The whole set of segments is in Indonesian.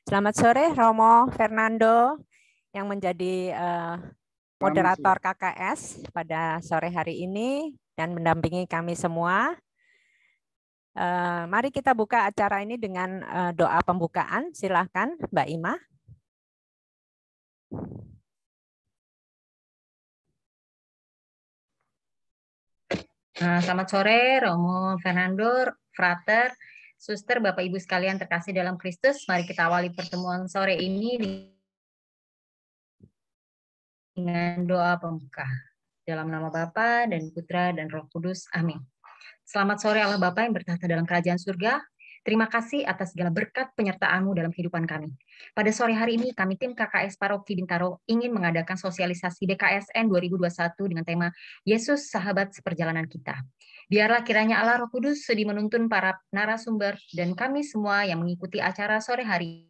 Selamat sore, Romo Fernando yang menjadi moderator KKS pada sore hari ini dan mendampingi kami semua. Mari kita buka acara ini dengan doa pembukaan. Silahkan, Mbak Ima. Selamat sore, Romo Fernando, Frater, Suster, Bapak Ibu sekalian terkasih dalam Kristus. Mari kita awali pertemuan sore ini dengan doa pembuka. Dalam nama Bapa dan Putra dan Roh Kudus. Amin. Selamat sore Allah Bapa yang bertahta dalam kerajaan surga. Terima kasih atas segala berkat penyertaan-Mu dalam kehidupan kami. Pada sore hari ini, kami tim KKS Paroki Bintaro ingin mengadakan sosialisasi BKSN 2021 dengan tema Yesus Sahabat Seperjalanan Kita. Biarlah kiranya Allah Roh Kudus sudi menuntun para narasumber dan kami semua yang mengikuti acara sore hari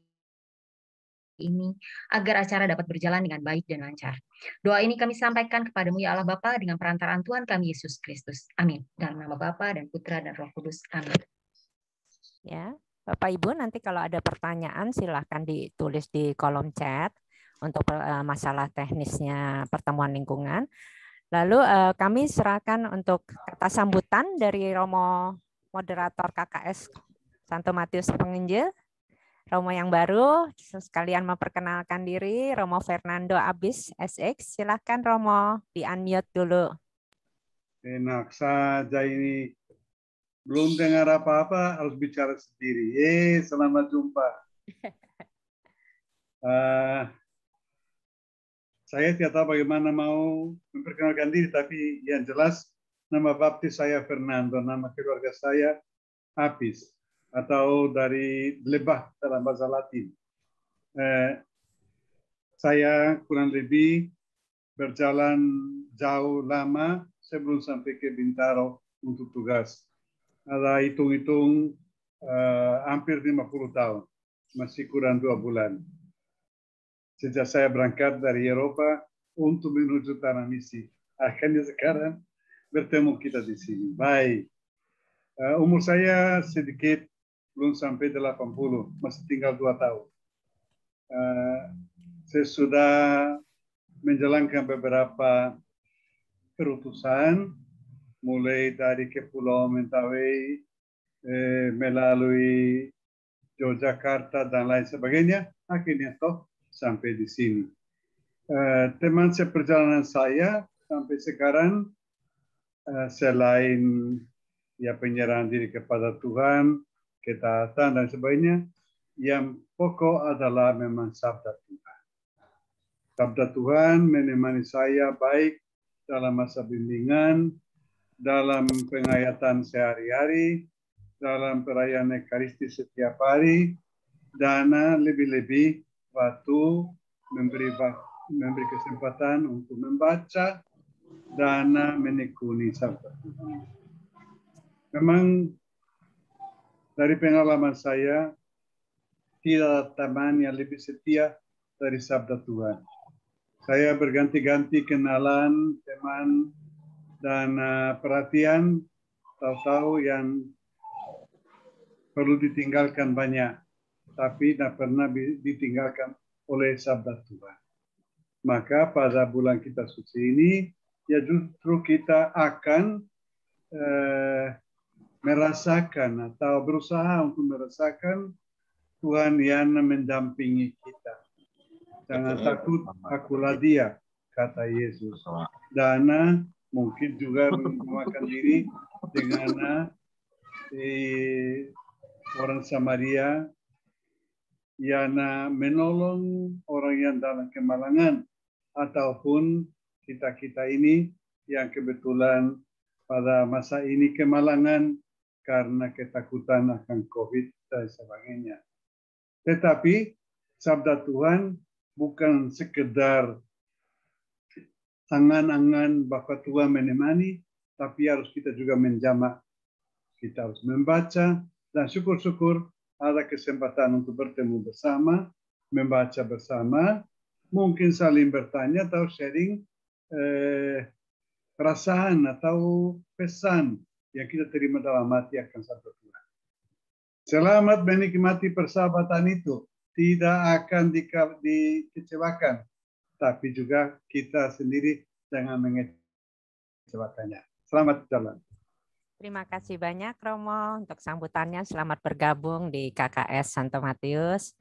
ini agar acara dapat berjalan dengan baik dan lancar. Doa ini kami sampaikan kepadamu ya Allah Bapa dengan perantaraan Tuhan kami Yesus Kristus. Amin. Dalam nama Bapa dan Putra dan Roh Kudus. Amin. Ya, Bapak Ibu nanti kalau ada pertanyaan silahkan ditulis di kolom chat untuk masalah teknisnya pertemuan lingkungan. Lalu kami serahkan untuk kata sambutan dari Romo moderator KKS Santo Matius Penginjil. Romo yang baru, sekalian memperkenalkan diri, Romo Fernando Abis, SX. Silahkan Romo, di-unmute dulu. Enak saja ini. Belum dengar apa-apa, harus bicara sendiri. Selamat jumpa. Saya tidak tahu bagaimana mau memperkenalkan diri, tapi yang jelas nama baptis saya Fernando, nama keluarga saya Apis, atau dari lebah dalam bahasa Latin. Saya kurang lebih berjalan jauh lama sebelum sampai ke Bintaro untuk tugas. Ada hitung-hitung hampir 50 tahun, masih kurang 2 bulan. Sejak saya berangkat dari Eropa untuk menuju tanah misi. Akhirnya sekarang bertemu kita di sini. Baik. Umur saya sedikit belum sampai 80, masih tinggal 2 tahun. Saya sudah menjalankan beberapa perutusan, mulai dari Kepulauan Mentawai, melalui Yogyakarta dan lain sebagainya, akhirnya toh sampai di sini. Teman seperjalanan saya sampai sekarang, selain ya penyerahan diri kepada Tuhan, ketaatan dan sebagainya, yang pokok adalah memang sabda Tuhan. Sabda Tuhan menemani saya baik dalam masa bimbingan, dalam penghayatan sehari-hari, dalam perayaan Ekaristi setiap hari, dan lebih-lebih waktu memberi kesempatan untuk membaca dan menekuni sabda Tuhan. Memang dari pengalaman saya, tidak ada teman yang lebih setia dari sabda Tuhan. Saya berganti-ganti kenalan, teman, dan perhatian, tahu-tahu yang perlu ditinggalkan banyak, tapi tidak pernah ditinggalkan oleh sabda Tuhan. Maka pada bulan kita suci ini, ya justru kita akan merasakan atau berusaha untuk merasakan Tuhan yang mendampingi kita. Jangan takut, akulah Dia, kata Yesus. Dan mungkin juga menguatkan diri dengan orang Samaria yang menolong orang yang dalam kemalangan, ataupun kita-kita ini yang kebetulan pada masa ini kemalangan karena ketakutan akan COVID dan sebagainya. Tetapi sabda Tuhan bukan sekedar angan-angan bahwa Tuhan menemani, tapi harus kita juga menjamak. Kita harus membaca, dan syukur-syukur ada kesempatan untuk bertemu bersama, membaca bersama, mungkin saling bertanya atau sharing perasaan atau pesan yang kita terima dalam hati akan sabda Tuhan. Selamat menikmati persahabatan itu. tidak akan dikecewakan, tapi juga kita sendiri jangan mengecewakannya. Selamat jalan. Terima kasih banyak Romo untuk sambutannya. Selamat bergabung di KKS Santo Matius.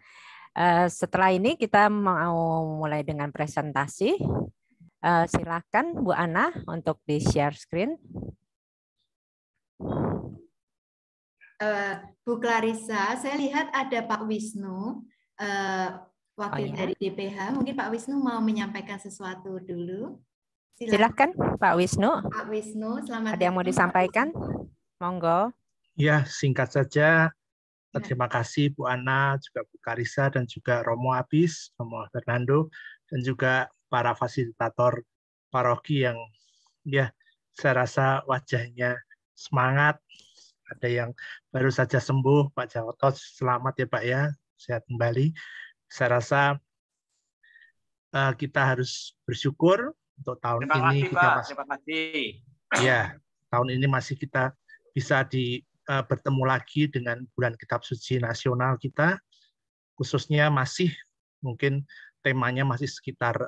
Setelah ini kita mau mulai dengan presentasi. Silakan Bu Ana untuk di share screen. Bu Clarissa, saya lihat ada Pak Wisnu, wakil dari DPH. Mungkin Pak Wisnu mau menyampaikan sesuatu dulu. Silakan Pak Wisnu. Pak Wisnu, selamat Ada yang mau disampaikan? Monggo. Ya, singkat saja. Terima kasih Bu Ana, juga Bu Clarissa, dan juga Romo Abis, Romo Fernando, dan juga para fasilitator paroki yang ya saya rasa wajahnya semangat. Ada yang baru saja sembuh, Pak Jawoto, selamat ya Pak ya, sehat kembali. Saya rasa kita harus bersyukur untuk tahun ini kita masih, terima kasih. Ya, tahun ini masih kita bisa bertemu lagi dengan bulan Kitab Suci Nasional kita, khususnya masih mungkin temanya masih sekitar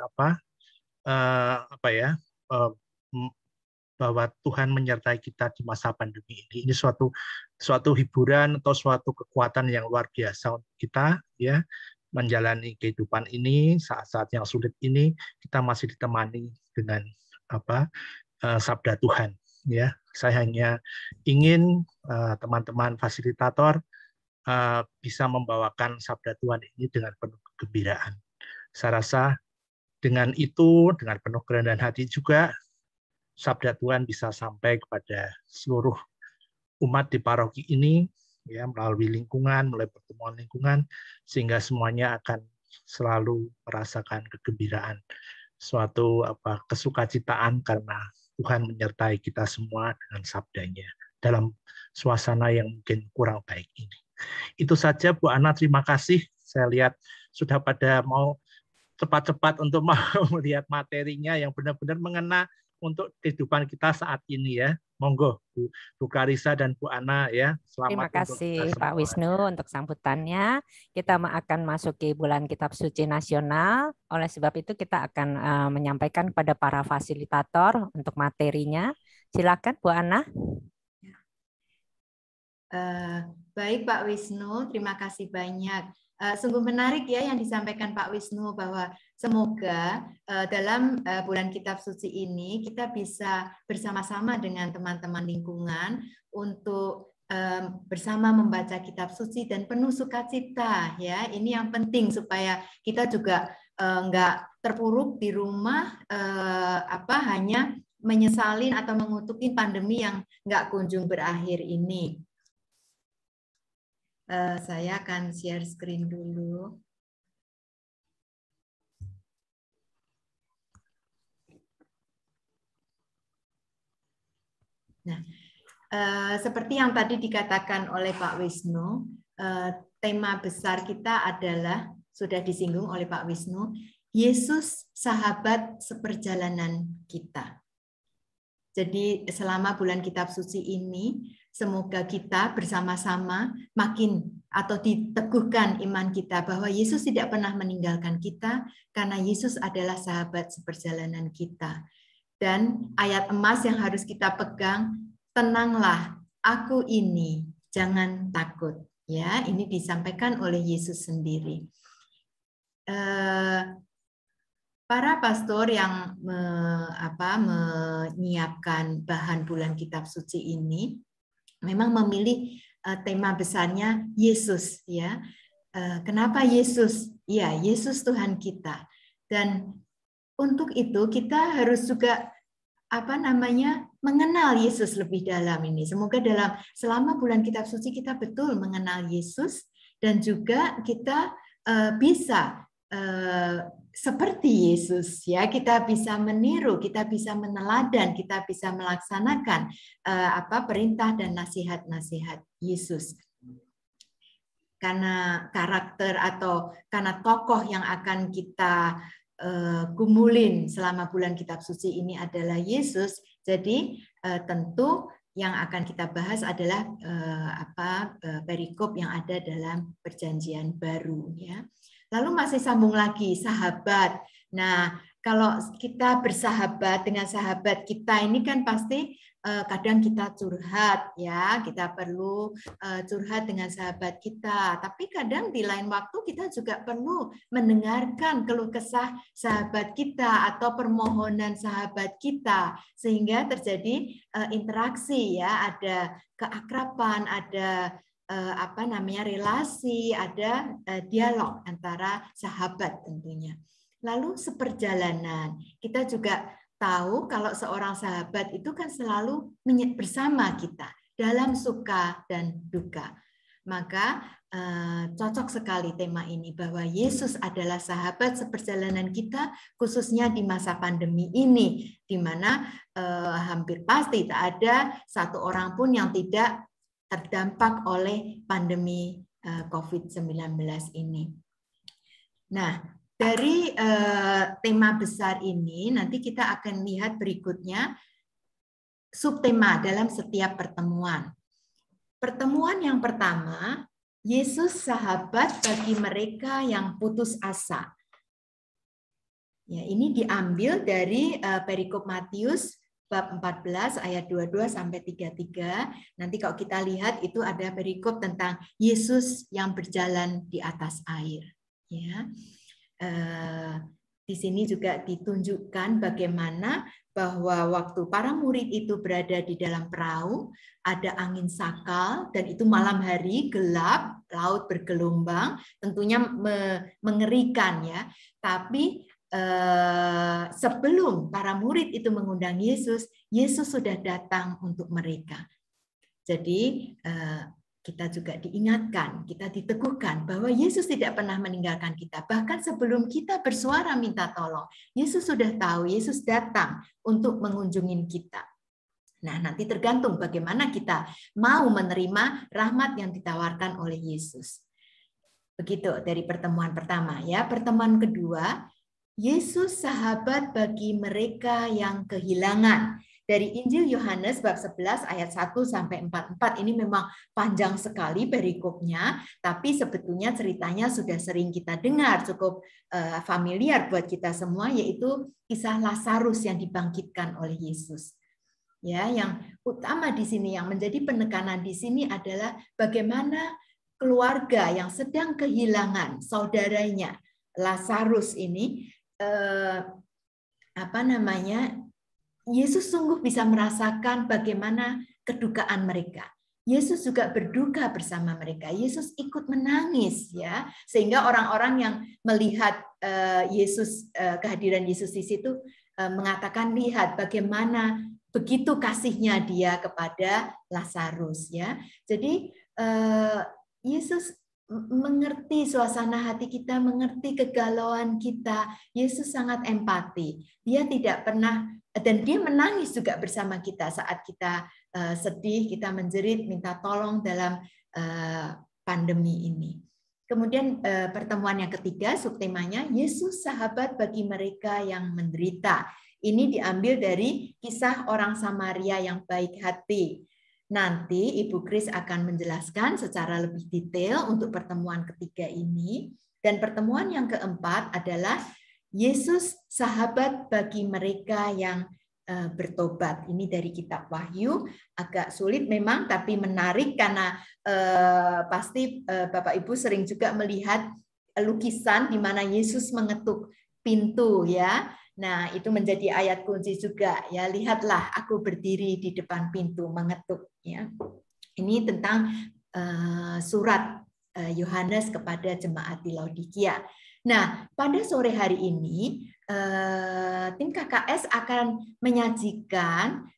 bahwa Tuhan menyertai kita di masa pandemi ini. Ini suatu hiburan atau suatu kekuatan yang luar biasa untuk kita ya, menjalani kehidupan ini, saat-saat yang sulit ini kita masih ditemani dengan sabda Tuhan ya. Saya hanya ingin teman-teman fasilitator bisa membawakan sabda Tuhan ini dengan penuh kegembiraan. Saya rasa dengan itu, dengan penuh kerendahan hati juga, sabda Tuhan bisa sampai kepada seluruh umat di paroki ini, ya, melalui lingkungan, melalui pertemuan lingkungan, sehingga semuanya akan selalu merasakan kegembiraan, suatu kesukacitaan karena Tuhan menyertai kita semua dengan sabdanya dalam suasana yang mungkin kurang baik ini. Itu saja Bu Ana, terima kasih. Saya lihat sudah pada mau cepat-cepat untuk mau melihat materinya yang benar-benar mengena untuk kehidupan kita saat ini ya. Monggo Bu Clarissa dan Bu Ana ya. Selamat. Terima kasih Pak Wisnu untuk sambutannya. Kita akan masuki bulan Kitab Suci Nasional. Oleh sebab itu kita akan menyampaikan kepada para fasilitator untuk materinya. Silakan Bu Ana. Baik Pak Wisnu, terima kasih banyak. Sungguh menarik ya yang disampaikan Pak Wisnu, bahwa semoga dalam bulan Kitab Suci ini kita bisa bersama-sama dengan teman-teman lingkungan untuk bersama membaca Kitab Suci dan penuh sukacita ya. Ini yang penting supaya kita juga nggak terpuruk di rumah hanya menyesalin atau mengutukin pandemi yang nggak kunjung berakhir ini. Saya akan share screen dulu. Nah, seperti yang tadi dikatakan oleh Pak Wisnu, tema besar kita adalah, sudah disinggung oleh Pak Wisnu, Yesus sahabat seperjalanan kita. Jadi selama bulan Kitab Suci ini, semoga kita bersama-sama makin atau diteguhkan iman kita bahwa Yesus tidak pernah meninggalkan kita, karena Yesus adalah sahabat seperjalanan kita. Dan ayat emas yang harus kita pegang, tenanglah, aku ini, jangan takut. Ya, ini disampaikan oleh Yesus sendiri. Para pastor yang menyiapkan bahan bulan Kitab Suci ini memang memilih tema besarnya Yesus, ya. Kenapa Yesus? Ya, Yesus Tuhan kita. Dan untuk itu kita harus juga mengenal Yesus lebih dalam ini. Semoga selama bulan Kitab Suci kita betul mengenal Yesus, dan juga kita bisa seperti Yesus, ya, kita bisa meniru, kita bisa meneladan, kita bisa melaksanakan perintah dan nasihat-nasihat Yesus. Karena karakter atau karena tokoh yang akan kita gumulin selama bulan Kitab Suci ini adalah Yesus, jadi tentu yang akan kita bahas adalah perikop yang ada dalam Perjanjian Baru, ya. Lalu masih sambung lagi sahabat. Nah, kalau kita bersahabat dengan sahabat kita ini kan pasti kadang kita curhat, ya, kita perlu curhat dengan sahabat kita. Tapi kadang di lain waktu kita juga perlu mendengarkan keluh kesah sahabat kita atau permohonan sahabat kita, sehingga terjadi interaksi, ya, ada keakraban, ada relasi, ada dialog antara sahabat tentunya. Lalu seperjalanan, kita juga tahu kalau seorang sahabat itu kan selalu bersama kita dalam suka dan duka. Maka cocok sekali tema ini bahwa Yesus adalah sahabat seperjalanan kita, khususnya di masa pandemi ini, di mana hampir pasti tak ada satu orang pun yang tidak terdampak oleh pandemi COVID-19 ini. Nah, dari tema besar ini nanti kita akan lihat berikutnya subtema dalam setiap pertemuan. Pertemuan yang pertama, Yesus sahabat bagi mereka yang putus asa. Ya, ini diambil dari perikop Matius bab 14 ayat 22 sampai 33. Nanti kalau kita lihat itu ada perikop tentang Yesus yang berjalan di atas air. Ya, di sini juga ditunjukkan bagaimana bahwa waktu para murid itu berada di dalam perahu, ada angin sakal dan itu malam hari, gelap, laut bergelombang, tentunya mengerikan, ya. Tapi sebelum para murid itu mengundang Yesus, Yesus sudah datang untuk mereka. Jadi kita juga diingatkan, kita diteguhkan bahwa Yesus tidak pernah meninggalkan kita. Bahkan sebelum kita bersuara minta tolong, Yesus sudah tahu, Yesus datang untuk mengunjungi kita. Nah, nanti tergantung bagaimana kita mau menerima rahmat yang ditawarkan oleh Yesus. Begitu dari pertemuan pertama, ya. Pertemuan kedua, Yesus sahabat bagi mereka yang kehilangan. Dari Injil Yohanes bab 11 ayat 1 sampai 44 ini memang panjang sekali perikopnya, tapi sebetulnya ceritanya sudah sering kita dengar, cukup familiar buat kita semua, yaitu kisah Lazarus yang dibangkitkan oleh Yesus. Ya, yang utama di sini, yang menjadi penekanan di sini adalah bagaimana keluarga yang sedang kehilangan saudaranya Lazarus ini Yesus sungguh bisa merasakan bagaimana kedukaan mereka. Yesus juga berduka bersama mereka. Yesus ikut menangis, ya, sehingga orang-orang yang melihat kehadiran Yesus di situ mengatakan, lihat bagaimana begitu kasihnya dia kepada Lazarus, ya. Jadi Yesus mengerti suasana hati kita, mengerti kegalauan kita. Yesus sangat empati. Dia tidak pernah, dan dia menangis juga bersama kita saat kita sedih, kita menjerit, minta tolong dalam pandemi ini. Kemudian pertemuan yang ketiga, subtemanya Yesus sahabat bagi mereka yang menderita. Ini diambil dari kisah orang Samaria yang baik hati. Nanti Ibu Kris akan menjelaskan secara lebih detail untuk pertemuan ketiga ini. Dan pertemuan yang keempat adalah Yesus sahabat bagi mereka yang bertobat. Ini dari kitab Wahyu, agak sulit memang, tapi menarik karena pasti Bapak Ibu sering juga melihat lukisan di mana Yesus mengetuk pintu, ya. Nah, itu menjadi ayat kunci juga, ya. Lihatlah, aku berdiri di depan pintu mengetuk, ya. Ini tentang surat Yohanes kepada jemaat di Laodikia. Nah, pada sore hari ini tim KKS akan menyajikan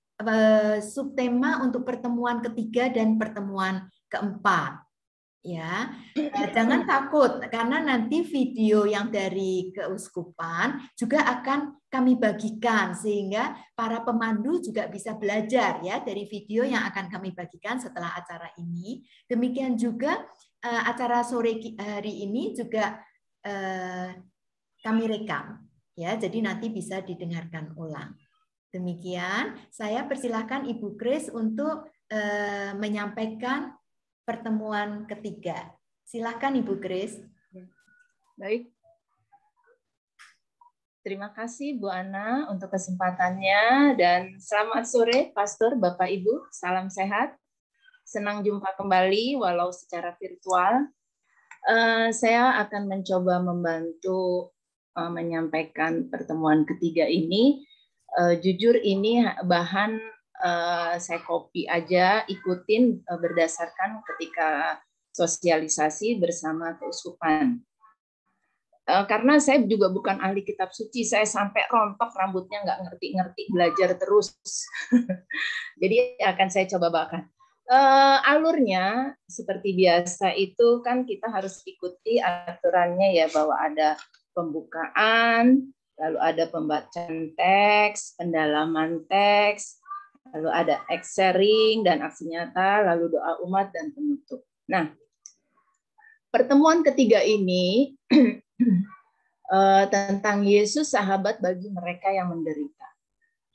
subtema untuk pertemuan ketiga dan pertemuan keempat. Ya, jangan takut karena nanti video yang dari keuskupan juga akan kami bagikan sehingga para pemandu juga bisa belajar, ya, dari video yang akan kami bagikan setelah acara ini. Demikian juga acara sore hari ini juga kami rekam, ya, jadi nanti bisa didengarkan ulang. Demikian, saya persilahkan Ibu Grace untuk menyampaikan pertemuan ketiga. Silakan Ibu Grace. Baik. Terima kasih Bu Ana untuk kesempatannya dan selamat sore Pastor, Bapak Ibu, salam sehat. Senang jumpa kembali walau secara virtual. Saya akan mencoba membantu menyampaikan pertemuan ketiga ini. Jujur ini bahan saya copy aja, ikutin berdasarkan ketika sosialisasi bersama keuskupan. Karena saya juga bukan ahli kitab suci, saya sampai rontok rambutnya nggak ngerti-ngerti, belajar terus. Jadi akan saya coba bawakan. Alurnya seperti biasa itu kan kita harus ikuti aturannya ya, bahwa ada pembukaan, lalu ada pembacaan teks, pendalaman teks, lalu ada sharing dan aksi nyata, lalu doa umat dan penutup. Nah, pertemuan ketiga ini tentang Yesus sahabat bagi mereka yang menderita.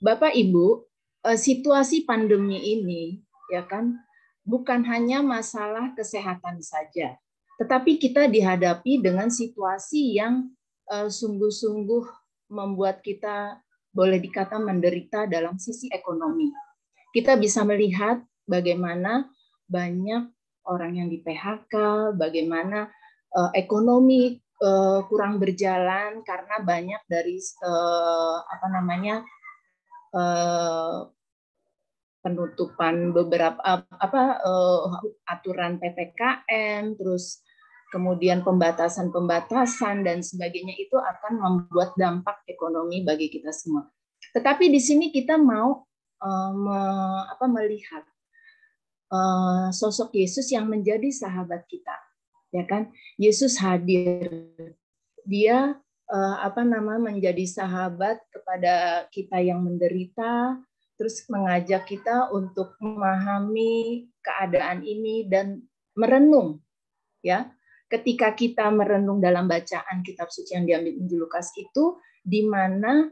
Bapak Ibu, situasi pandemi ini ya kan bukan hanya masalah kesehatan saja, tetapi kita dihadapi dengan situasi yang sungguh-sungguh membuat kita boleh dikata menderita dalam sisi ekonomi. Kita bisa melihat bagaimana banyak orang yang di PHK, bagaimana ekonomi kurang berjalan karena banyak dari penutupan beberapa aturan PPKM, terus kemudian pembatasan dan sebagainya itu akan membuat dampak ekonomi bagi kita semua. Tetapi di sini kita mau melihat sosok Yesus yang menjadi sahabat kita, ya kan? Yesus hadir, dia menjadi sahabat kepada kita yang menderita, terus mengajak kita untuk memahami keadaan ini dan merenung, ya. Ketika kita merenung dalam bacaan kitab suci yang diambil Injil Lukas itu, di mana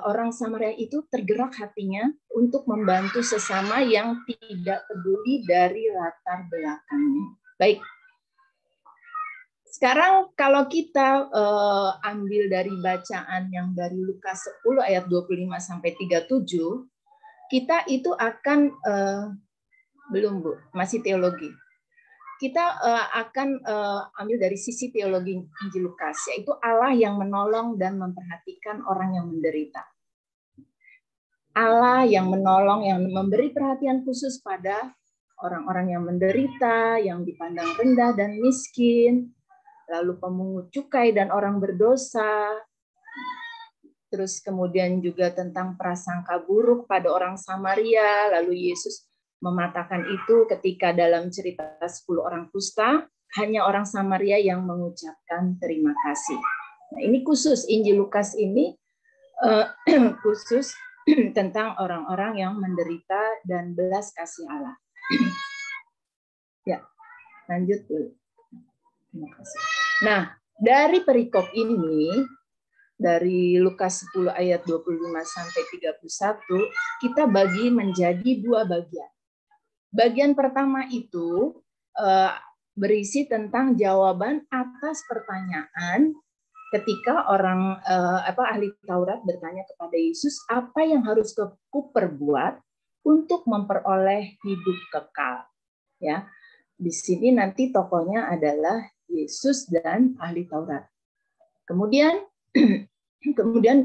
orang Samaria itu tergerak hatinya untuk membantu sesama yang tidak peduli dari latar belakangnya. Baik. Sekarang kalau kita ambil dari bacaan yang dari Lukas 10 ayat 25 sampai 37, kita itu akan belum Bu, masih teologi. Kita akan ambil dari sisi teologi Injil Lukas, yaitu Allah yang menolong dan memperhatikan orang yang menderita. Allah yang menolong, yang memberi perhatian khusus pada orang-orang yang menderita, yang dipandang rendah dan miskin, lalu pemungut cukai dan orang berdosa, terus kemudian juga tentang prasangka buruk pada orang Samaria, lalu Yesus mematahkan itu ketika dalam cerita 10 orang kusta, hanya orang Samaria yang mengucapkan terima kasih. Nah, ini khusus, Injil Lukas ini khusus tentang orang-orang yang menderita dan belas kasih Allah. Ya, lanjut dulu. Terima kasih. Nah, dari perikop ini, dari Lukas 10 ayat 25 sampai 31, kita bagi menjadi dua bagian. Bagian pertama itu berisi tentang jawaban atas pertanyaan ketika orang ahli Taurat bertanya kepada Yesus, apa yang harus aku perbuat untuk memperoleh hidup kekal. Ya, di sini nanti tokohnya adalah Yesus dan ahli Taurat. Kemudian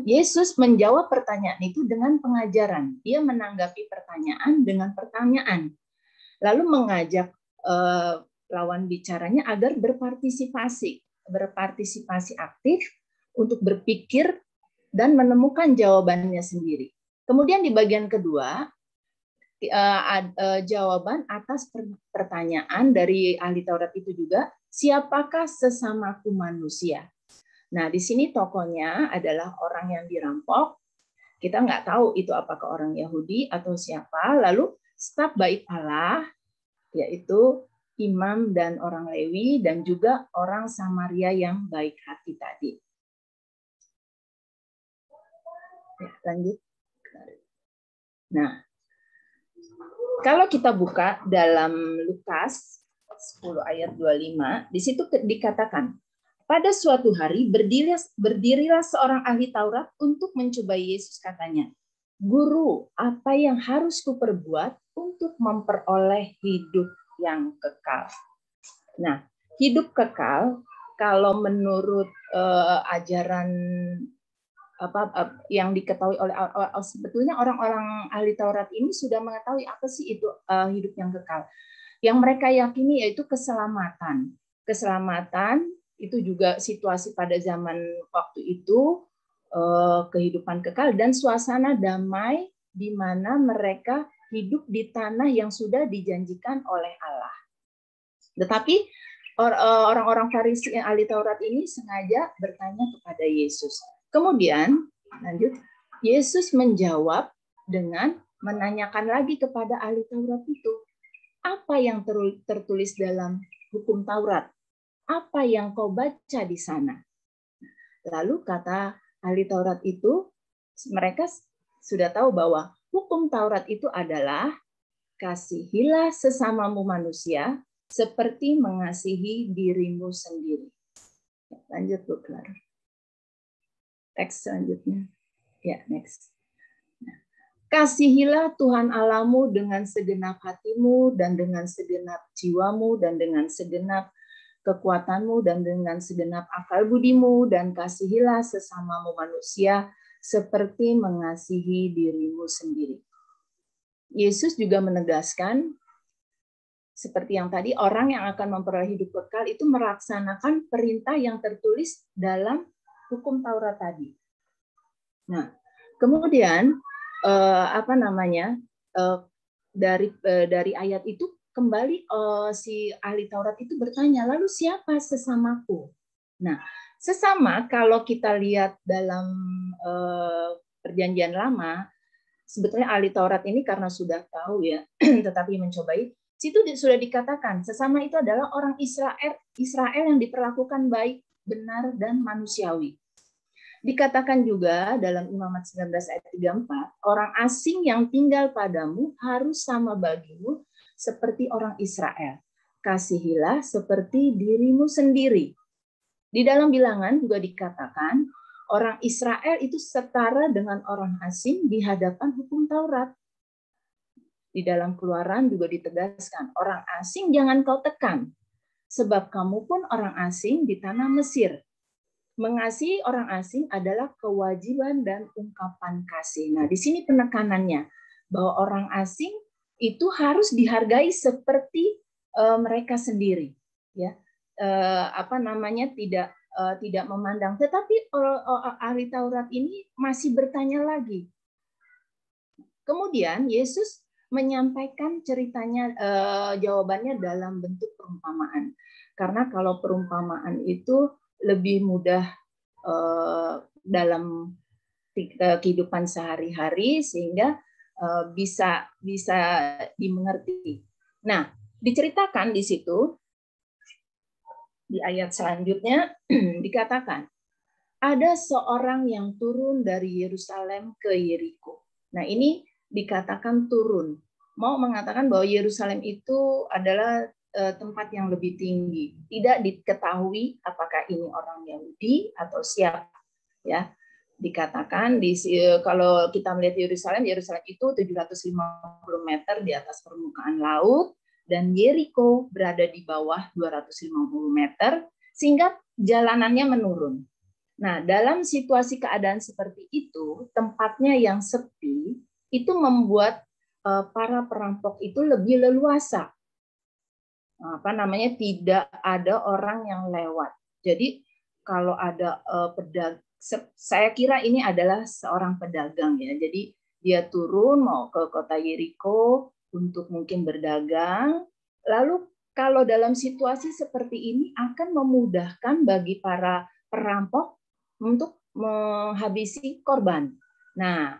Yesus menjawab pertanyaan itu dengan pengajaran. Dia menanggapi pertanyaan dengan pertanyaan. Lalu mengajak lawan bicaranya agar berpartisipasi aktif untuk berpikir dan menemukan jawabannya sendiri. Kemudian di bagian kedua, jawaban atas pertanyaan dari ahli Taurat itu juga, siapakah sesamaku manusia? Nah, di sini tokohnya adalah orang yang dirampok. Kita nggak tahu itu apakah orang Yahudi atau siapa. Lalu staf baik Allah, yaitu imam dan orang Lewi, dan juga orang Samaria yang baik hati tadi. Ya, lanjut. Nah, kalau kita buka dalam Lukas 10 ayat 25, di situ dikatakan, pada suatu hari berdirilah seorang ahli Taurat untuk mencobai Yesus, katanya, Guru, apa yang harus kuperbuat untuk memperoleh hidup yang kekal? Nah, hidup kekal, kalau menurut ajaran yang diketahui oleh sebetulnya orang-orang ahli Taurat ini sudah mengetahui apa sih itu hidup yang kekal. Yang mereka yakini yaitu keselamatan. Keselamatan itu juga situasi pada zaman waktu itu, kehidupan kekal dan suasana damai di mana mereka hidup di tanah yang sudah dijanjikan oleh Allah. Tetapi orang-orang Farisi yang ahli Taurat ini sengaja bertanya kepada Yesus. Kemudian, lanjut, Yesus menjawab dengan menanyakan lagi kepada ahli Taurat itu, apa yang tertulis dalam hukum Taurat? Apa yang kau baca di sana? Lalu kata ahli Taurat itu, mereka sudah tahu bahwa hukum Taurat itu adalah kasihilah sesamamu manusia seperti mengasihi dirimu sendiri. Lanjut, Bu Clara. Teks selanjutnya. Ya, next. Kasihilah Tuhan Allahmu dengan segenap hatimu dan dengan segenap jiwamu dan dengan segenap kekuatanmu dan dengan segenap akal budimu, dan kasihilah sesamamu manusia seperti mengasihi dirimu sendiri. Yesus juga menegaskan, seperti yang tadi, orang yang akan memperoleh hidup kekal itu melaksanakan perintah yang tertulis dalam hukum Taurat tadi. Nah, kemudian dari ayat itu kembali si ahli Taurat itu bertanya, lalu siapa sesamaku? Nah, sesama kalau kita lihat dalam Perjanjian Lama, sebetulnya ahli Taurat ini karena sudah tahu ya, tetapi mencobai, situ sudah dikatakan sesama itu adalah orang Israel yang diperlakukan baik, benar, dan manusiawi. Dikatakan juga dalam Imamat 19 ayat 34, orang asing yang tinggal padamu harus sama bagimu seperti orang Israel. Kasihilah seperti dirimu sendiri. Di dalam Bilangan juga dikatakan, orang Israel itu setara dengan orang asing di hadapan hukum Taurat. Di dalam Keluaran juga ditegaskan, orang asing jangan kau tekan, sebab kamu pun orang asing di tanah Mesir. Mengasihi orang asing adalah kewajiban dan ungkapan kasih. Nah, di sini penekanannya bahwa orang asing itu harus dihargai seperti mereka sendiri, ya. Tidak memandang. Tetapi ahli Taurat ini masih bertanya lagi. Kemudian Yesus menyampaikan ceritanya, jawabannya dalam bentuk perumpamaan. Karena kalau perumpamaan itu lebih mudah dalam kehidupan sehari-hari sehingga bisa dimengerti. Nah, diceritakan di situ di ayat selanjutnya dikatakan ada seorang yang turun dari Yerusalem ke Yeriko. Nah, ini dikatakan turun. Mau mengatakan bahwa Yerusalem itu adalah tempat yang lebih tinggi. Tidak diketahui apakah ini orang Yahudi atau siapa. Ya, dikatakan kalau kita melihat Yerusalem itu 750 meter di atas permukaan laut dan Yeriko berada di bawah 250 meter sehingga jalanannya menurun. Nah, dalam situasi keadaan seperti itu, tempatnya yang sepi itu membuat para perampok itu lebih leluasa. Tidak ada orang yang lewat. Jadi kalau ada pedagang, saya kira ini adalah seorang pedagang ya. Jadi dia turun mau ke kota Yeriko untuk mungkin berdagang. Lalu kalau dalam situasi seperti ini akan memudahkan bagi para perampok untuk menghabisi korban. Nah,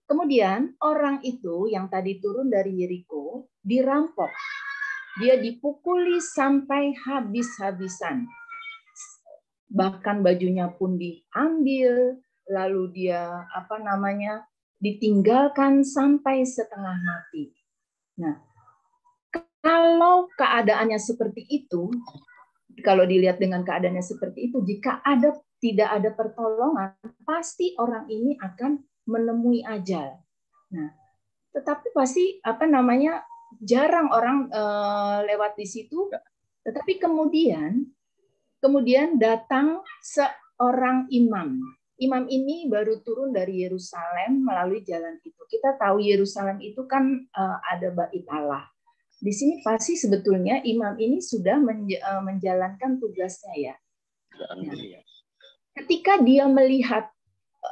kemudian orang itu yang tadi turun dari Yeriko dirampok. Dia dipukuli sampai habis-habisan. Bahkan bajunya pun diambil, lalu dia ditinggalkan sampai setengah mati. Nah, kalau keadaannya seperti itu, kalau dilihat dengan keadaannya seperti itu, jika tidak ada pertolongan, pasti orang ini akan menemui ajal. Nah, tetapi pasti jarang orang lewat di situ. Tetapi kemudian datang seorang imam. Imam ini baru turun dari Yerusalem melalui jalan itu. Kita tahu Yerusalem itu kan ada Bait Allah. Di sini pasti sebetulnya imam ini sudah menjalankan tugasnya ya. Nah, ketika dia melihat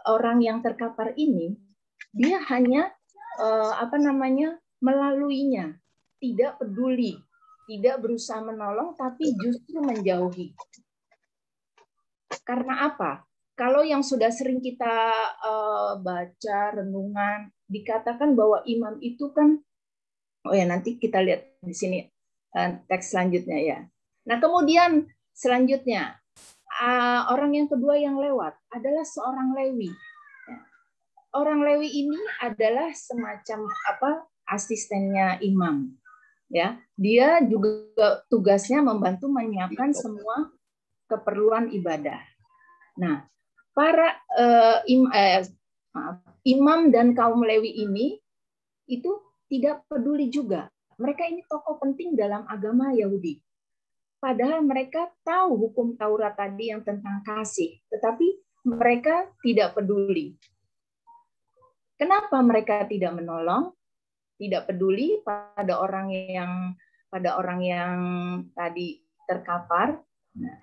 orang yang terkapar ini, dia hanya melaluinya, tidak peduli, tidak berusaha menolong, tapi justru menjauhi. Karena apa? Kalau yang sudah sering kita baca renungan, dikatakan bahwa imam itu kan, nanti kita lihat di sini teks selanjutnya ya. Nah, kemudian selanjutnya orang yang kedua yang lewat adalah seorang Lewi. Orang Lewi ini adalah semacam asistennya imam. Ya, dia juga tugasnya membantu menyiapkan semua keperluan ibadah. Nah, para imam dan kaum Lewi ini itu tidak peduli juga. Mereka ini tokoh penting dalam agama Yahudi. Padahal mereka tahu hukum Taurat tadi yang tentang kasih, tetapi mereka tidak peduli. Kenapa mereka tidak menolong? Tidak peduli pada orang yang tadi terkapar. Nah,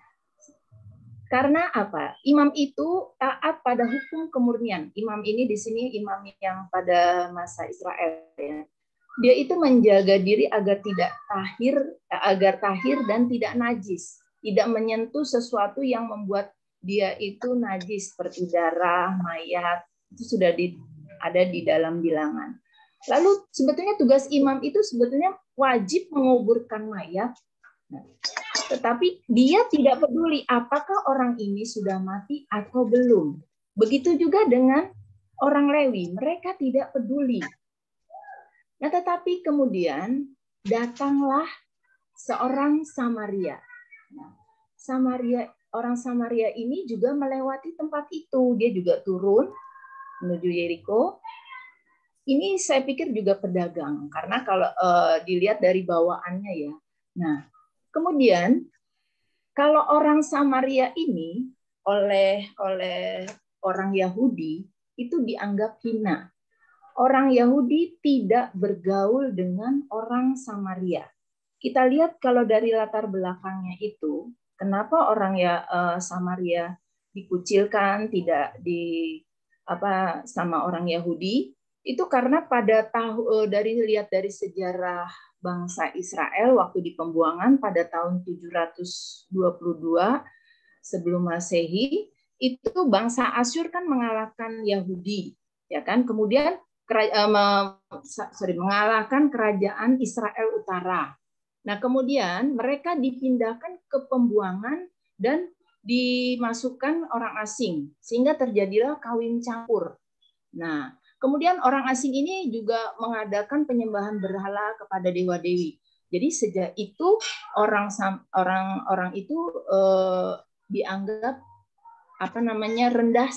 karena apa? Imam itu taat pada hukum kemurnian. Imam ini di sini imam yang pada masa Israel ya. Dia itu menjaga diri agar tahir dan tidak najis, tidak menyentuh sesuatu yang membuat dia itu najis seperti darah, mayat, itu sudah ada di dalam bilangan. Lalu sebetulnya tugas imam itu sebetulnya wajib menguburkan mayat, tetapi dia tidak peduli apakah orang ini sudah mati atau belum. Begitu juga dengan orang Lewi, mereka tidak peduli. Nah, tetapi kemudian datanglah seorang Samaria. Nah, orang Samaria ini juga melewati tempat itu. Dia juga turun menuju Yeriko. Ini saya pikir juga pedagang, karena kalau dilihat dari bawaannya ya. Nah, kemudian kalau orang Samaria ini oleh orang Yahudi itu dianggap hina. Orang Yahudi tidak bergaul dengan orang Samaria. Kita lihat kalau dari latar belakangnya itu, kenapa orang Samaria dikucilkan, tidak sama orang Yahudi? Itu karena dari sejarah bangsa Israel waktu di pembuangan pada tahun 722 sebelum Masehi, itu bangsa Asyur kan mengalahkan Yahudi, ya kan? Kemudian mengalahkan kerajaan Israel Utara. Nah, kemudian mereka dipindahkan ke pembuangan dan dimasukkan orang asing, sehingga terjadilah kawin campur. Nah, kemudian orang asing ini juga mengadakan penyembahan berhala kepada dewa-dewi. Jadi sejak itu orang itu dianggap rendah,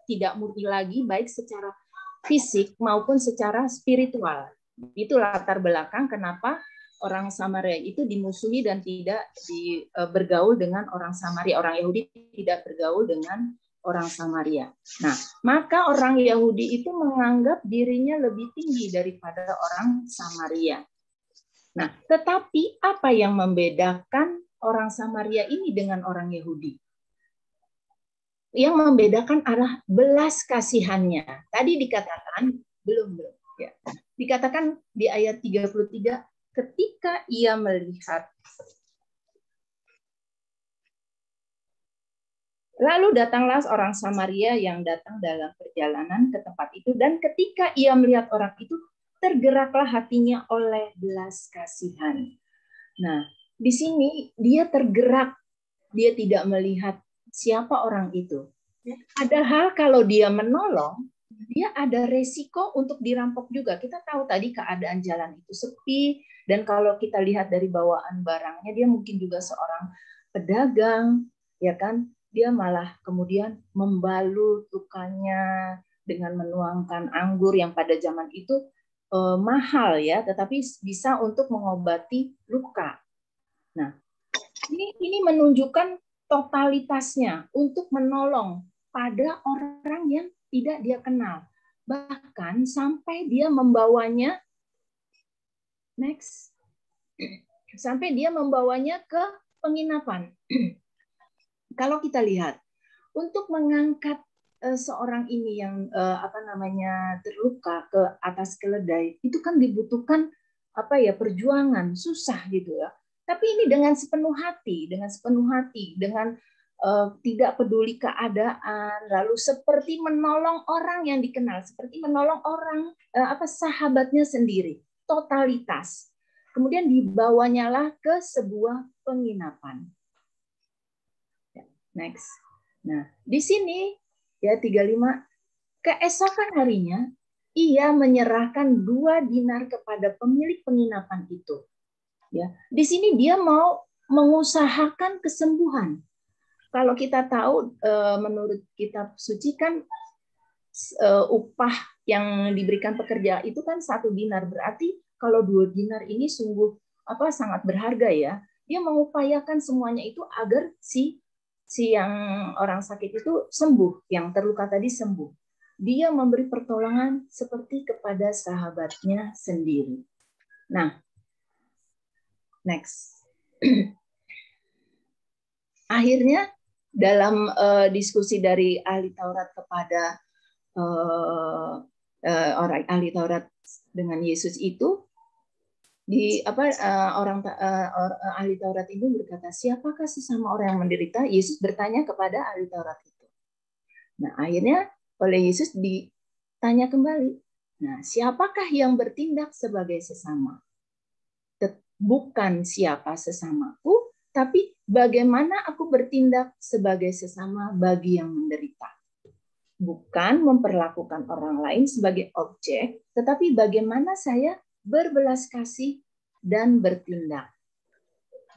tidak murni lagi, baik secara fisik maupun secara spiritual. Itu latar belakang kenapa orang Samaria itu dimusuhi dan tidak bergaul dengan orang Samaria. Orang Yahudi tidak bergaul dengan orang Samaria. Nah, maka orang Yahudi itu menganggap dirinya lebih tinggi daripada orang Samaria. Nah, tetapi apa yang membedakan orang Samaria ini dengan orang Yahudi? Yang membedakan adalah belas kasihannya. Tadi dikatakan belum ya. Dikatakan di ayat 33, ketika ia melihat, lalu datanglah orang Samaria yang datang dalam perjalanan ke tempat itu, dan ketika ia melihat orang itu, tergeraklah hatinya oleh belas kasihan. Nah, di sini dia tergerak, dia tidak melihat siapa orang itu. Padahal kalau dia menolong, dia ada resiko untuk dirampok juga. Kita tahu tadi keadaan jalan itu sepi, dan kalau kita lihat dari bawaan barangnya, dia mungkin juga seorang pedagang, ya kan? Dia malah kemudian membalut lukanya dengan menuangkan anggur yang pada zaman itu mahal ya, tetapi bisa untuk mengobati luka. Nah, ini menunjukkan totalitasnya untuk menolong pada orang yang tidak dia kenal. Bahkan sampai dia membawanya sampai dia membawanya ke penginapan. Kalau kita lihat, untuk mengangkat seorang ini yang terluka ke atas keledai, itu kan dibutuhkan perjuangan, susah gitu ya. Tapi ini dengan sepenuh hati, dengan tidak peduli keadaan, lalu seperti menolong orang yang dikenal, seperti menolong orang sahabatnya sendiri, totalitas. Kemudian dibawanyalah ke sebuah penginapan. Next. Nah, di sini ya 35, keesokan harinya ia menyerahkan 2 dinar kepada pemilik penginapan itu. Ya, di sini dia mau mengusahakan kesembuhan. Kalau kita tahu menurut kitab suci kan upah yang diberikan pekerja itu kan 1 dinar, berarti kalau 2 dinar ini sungguh sangat berharga ya. Dia mengupayakan semuanya itu agar si yang orang sakit itu sembuh, yang terluka tadi sembuh. Dia memberi pertolongan seperti kepada sahabatnya sendiri. Nah, next. Akhirnya dalam diskusi dari ahli Taurat kepada orang ahli Taurat dengan Yesus itu, ahli Taurat itu berkata, siapakah sesama orang yang menderita? Yesus bertanya kepada ahli Taurat itu. Nah, akhirnya oleh Yesus ditanya kembali. Nah, siapakah yang bertindak sebagai sesama? Bukan siapa sesamaku, tapi bagaimana aku bertindak sebagai sesama bagi yang menderita. Bukan memperlakukan orang lain sebagai objek, tetapi bagaimana saya berbelas kasih dan bertindak.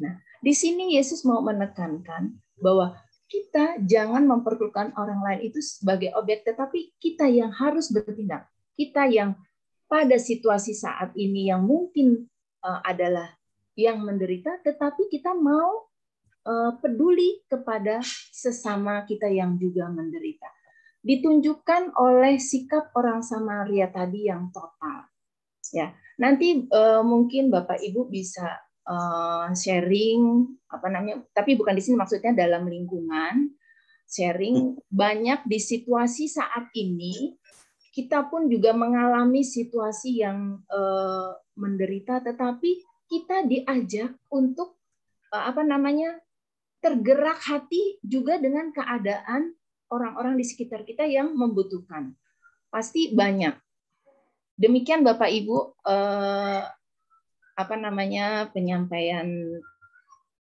Nah, di sini Yesus mau menekankan bahwa kita jangan memperlakukan orang lain itu sebagai objek, tetapi kita yang harus bertindak. Kita yang pada situasi saat ini yang mungkin adalah yang menderita, tetapi kita mau peduli kepada sesama kita yang juga menderita. Ditunjukkan oleh sikap orang Samaria tadi yang total. Ya, nanti mungkin Bapak Ibu bisa sharing tapi bukan di sini maksudnya dalam lingkungan, sharing banyak di situasi saat ini. Kita pun juga mengalami situasi yang menderita, tetapi kita diajak untuk tergerak hati juga dengan keadaan orang-orang di sekitar kita yang membutuhkan. Pasti banyak. Demikian Bapak Ibu penyampaian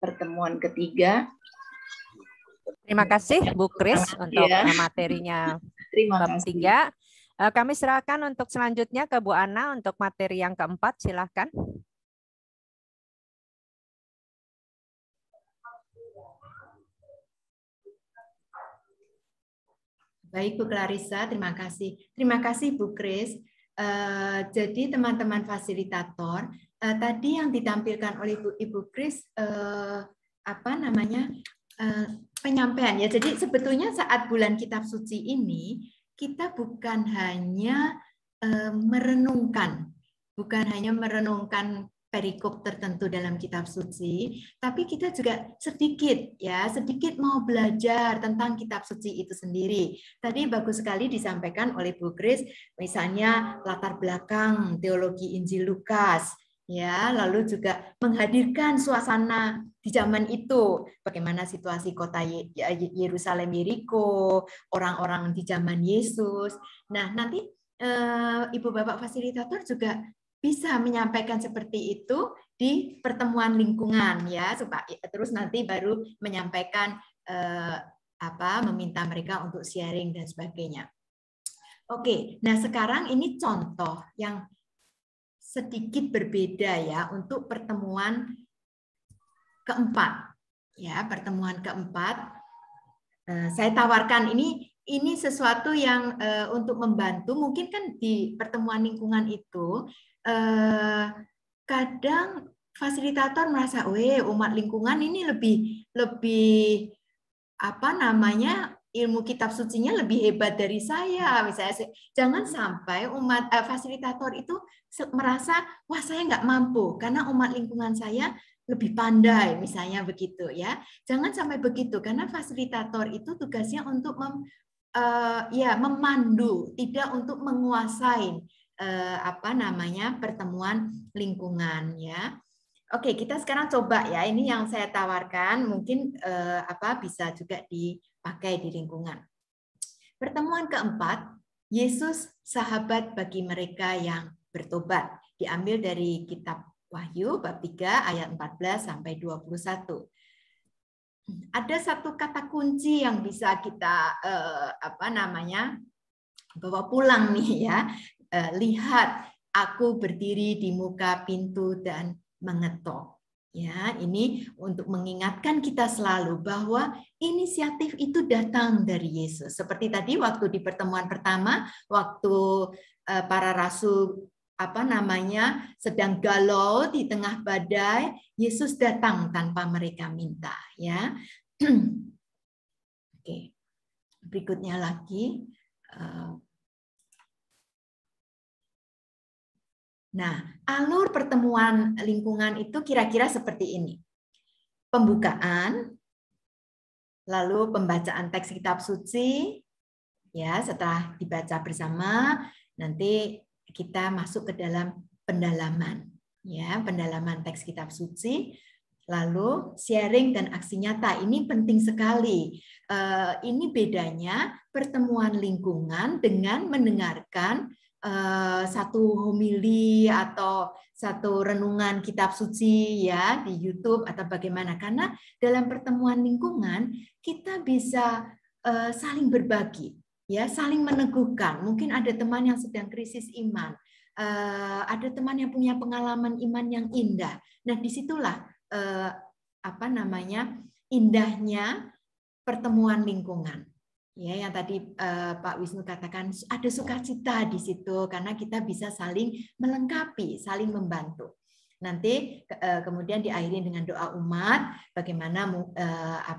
pertemuan ketiga. Terima kasih Bu Kris untuk materinya. Terima bab kasih. 3. Kami serahkan untuk selanjutnya ke Bu Ana untuk materi yang keempat. Silahkan. Baik Bu Clarissa, terima kasih. Terima kasih Bu Kris. Jadi teman-teman fasilitator, tadi yang ditampilkan oleh Ibu Kris penyampaian ya. Jadi sebetulnya saat bulan kitab suci ini kita bukan hanya merenungkan perikop tertentu dalam kitab suci, tapi kita juga sedikit mau belajar tentang kitab suci itu sendiri. Tadi bagus sekali disampaikan oleh Bu Kris, misalnya latar belakang teologi Injil Lukas, ya, lalu juga menghadirkan suasana di zaman itu, bagaimana situasi kota Yerusalem Yeriko, orang-orang di zaman Yesus. Nah, nanti Ibu Bapak fasilitator juga bisa menyampaikan seperti itu di pertemuan lingkungan ya, supaya terus nanti baru menyampaikan meminta mereka untuk sharing dan sebagainya. Oke, nah sekarang ini contoh yang sedikit berbeda ya untuk pertemuan keempat. Ya, pertemuan keempat saya tawarkan ini sesuatu yang untuk membantu. Mungkin kan di pertemuan lingkungan itu kadang fasilitator merasa, umat lingkungan ini lebih apa namanya, ilmu kitab sucinya lebih hebat dari saya. Misalnya, jangan sampai fasilitator itu merasa, wah saya nggak mampu karena umat lingkungan saya lebih pandai, misalnya begitu ya. Jangan sampai begitu, karena fasilitator itu tugasnya untuk memandu, tidak untuk menguasai pertemuan lingkungan ya. Oke, kita sekarang coba ya. Ini yang saya tawarkan, mungkin bisa juga dipakai di lingkungan. Pertemuan keempat, Yesus sahabat bagi mereka yang bertobat. Diambil dari kitab Wahyu bab 3 ayat 14 sampai 21. Ada satu kata kunci yang bisa kita bawa pulang nih ya. Lihat, aku berdiri di muka pintu dan mengetok. Ya, ini untuk mengingatkan kita selalu bahwa inisiatif itu datang dari Yesus. Seperti tadi waktu di pertemuan pertama, waktu para rasul sedang galau di tengah badai, Yesus datang tanpa mereka minta, ya. Oke. Berikutnya lagi. Nah, alur pertemuan lingkungan itu kira-kira seperti ini. Pembukaan, lalu pembacaan teks kitab suci, ya, setelah dibaca bersama, nanti kita masuk ke dalam pendalaman, ya, pendalaman teks kitab suci, lalu sharing dan aksi nyata. Ini penting sekali. Ini bedanya pertemuan lingkungan dengan mendengarkan satu homili atau satu renungan kitab suci ya di YouTube atau bagaimana. Karena dalam pertemuan lingkungan kita bisa saling berbagi, ya, saling meneguhkan. Mungkin ada teman yang sedang krisis iman, ada teman yang punya pengalaman iman yang indah. Nah, disitulah indahnya pertemuan lingkungan. Ya, yang tadi Pak Wisnu katakan ada sukacita di situ karena kita bisa saling melengkapi, saling membantu. Nanti kemudian diakhiri dengan doa umat, bagaimana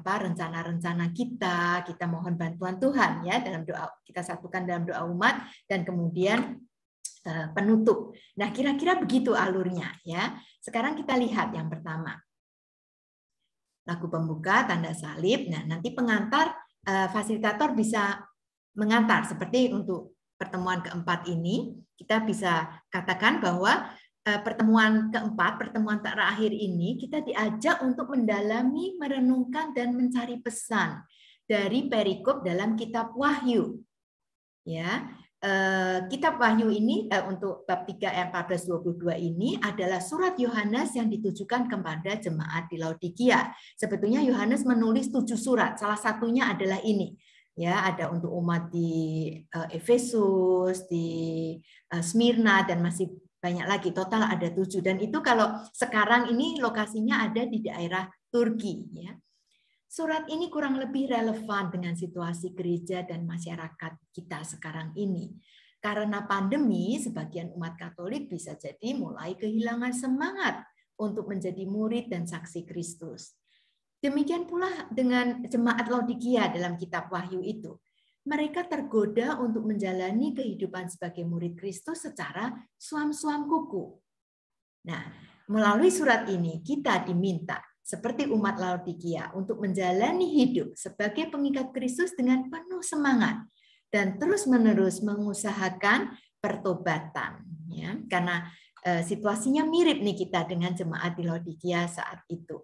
rencana-rencana kita mohon bantuan Tuhan ya dalam doa, kita satukan dalam doa umat dan kemudian penutup. Nah, kira-kira begitu alurnya ya. Sekarang kita lihat yang pertama. Lagu pembuka, tanda salib. Nah, nanti pengantar fasilitator bisa mengantar, seperti untuk pertemuan keempat ini, kita bisa katakan bahwa pertemuan keempat, pertemuan terakhir ini, kita diajak untuk mendalami, merenungkan, dan mencari pesan dari perikop dalam kitab Wahyu. Ya, kitab Wahyu ini untuk bab 3 ayat 14-22 ini adalah surat Yohanes yang ditujukan kepada jemaat di Laodikia. Sebetulnya Yohanes menulis 7 surat, salah satunya adalah ini. Ya, ada untuk umat di Efesus, di Smyrna, dan masih banyak lagi. Total ada 7. Dan itu kalau sekarang ini lokasinya ada di daerah Turki. Ya. Surat ini kurang lebih relevan dengan situasi gereja dan masyarakat kita sekarang ini. Karena pandemi, sebagian umat Katolik bisa jadi mulai kehilangan semangat untuk menjadi murid dan saksi Kristus. Demikian pula dengan jemaat Laodikia dalam kitab Wahyu itu. Mereka tergoda untuk menjalani kehidupan sebagai murid Kristus secara suam-suam kuku. Nah, melalui surat ini kita diminta seperti umat Laodikia untuk menjalani hidup sebagai pengikat Kristus dengan penuh semangat dan terus-menerus mengusahakan pertobatan, ya, karena situasinya mirip nih kita dengan jemaat di Laodikia saat itu.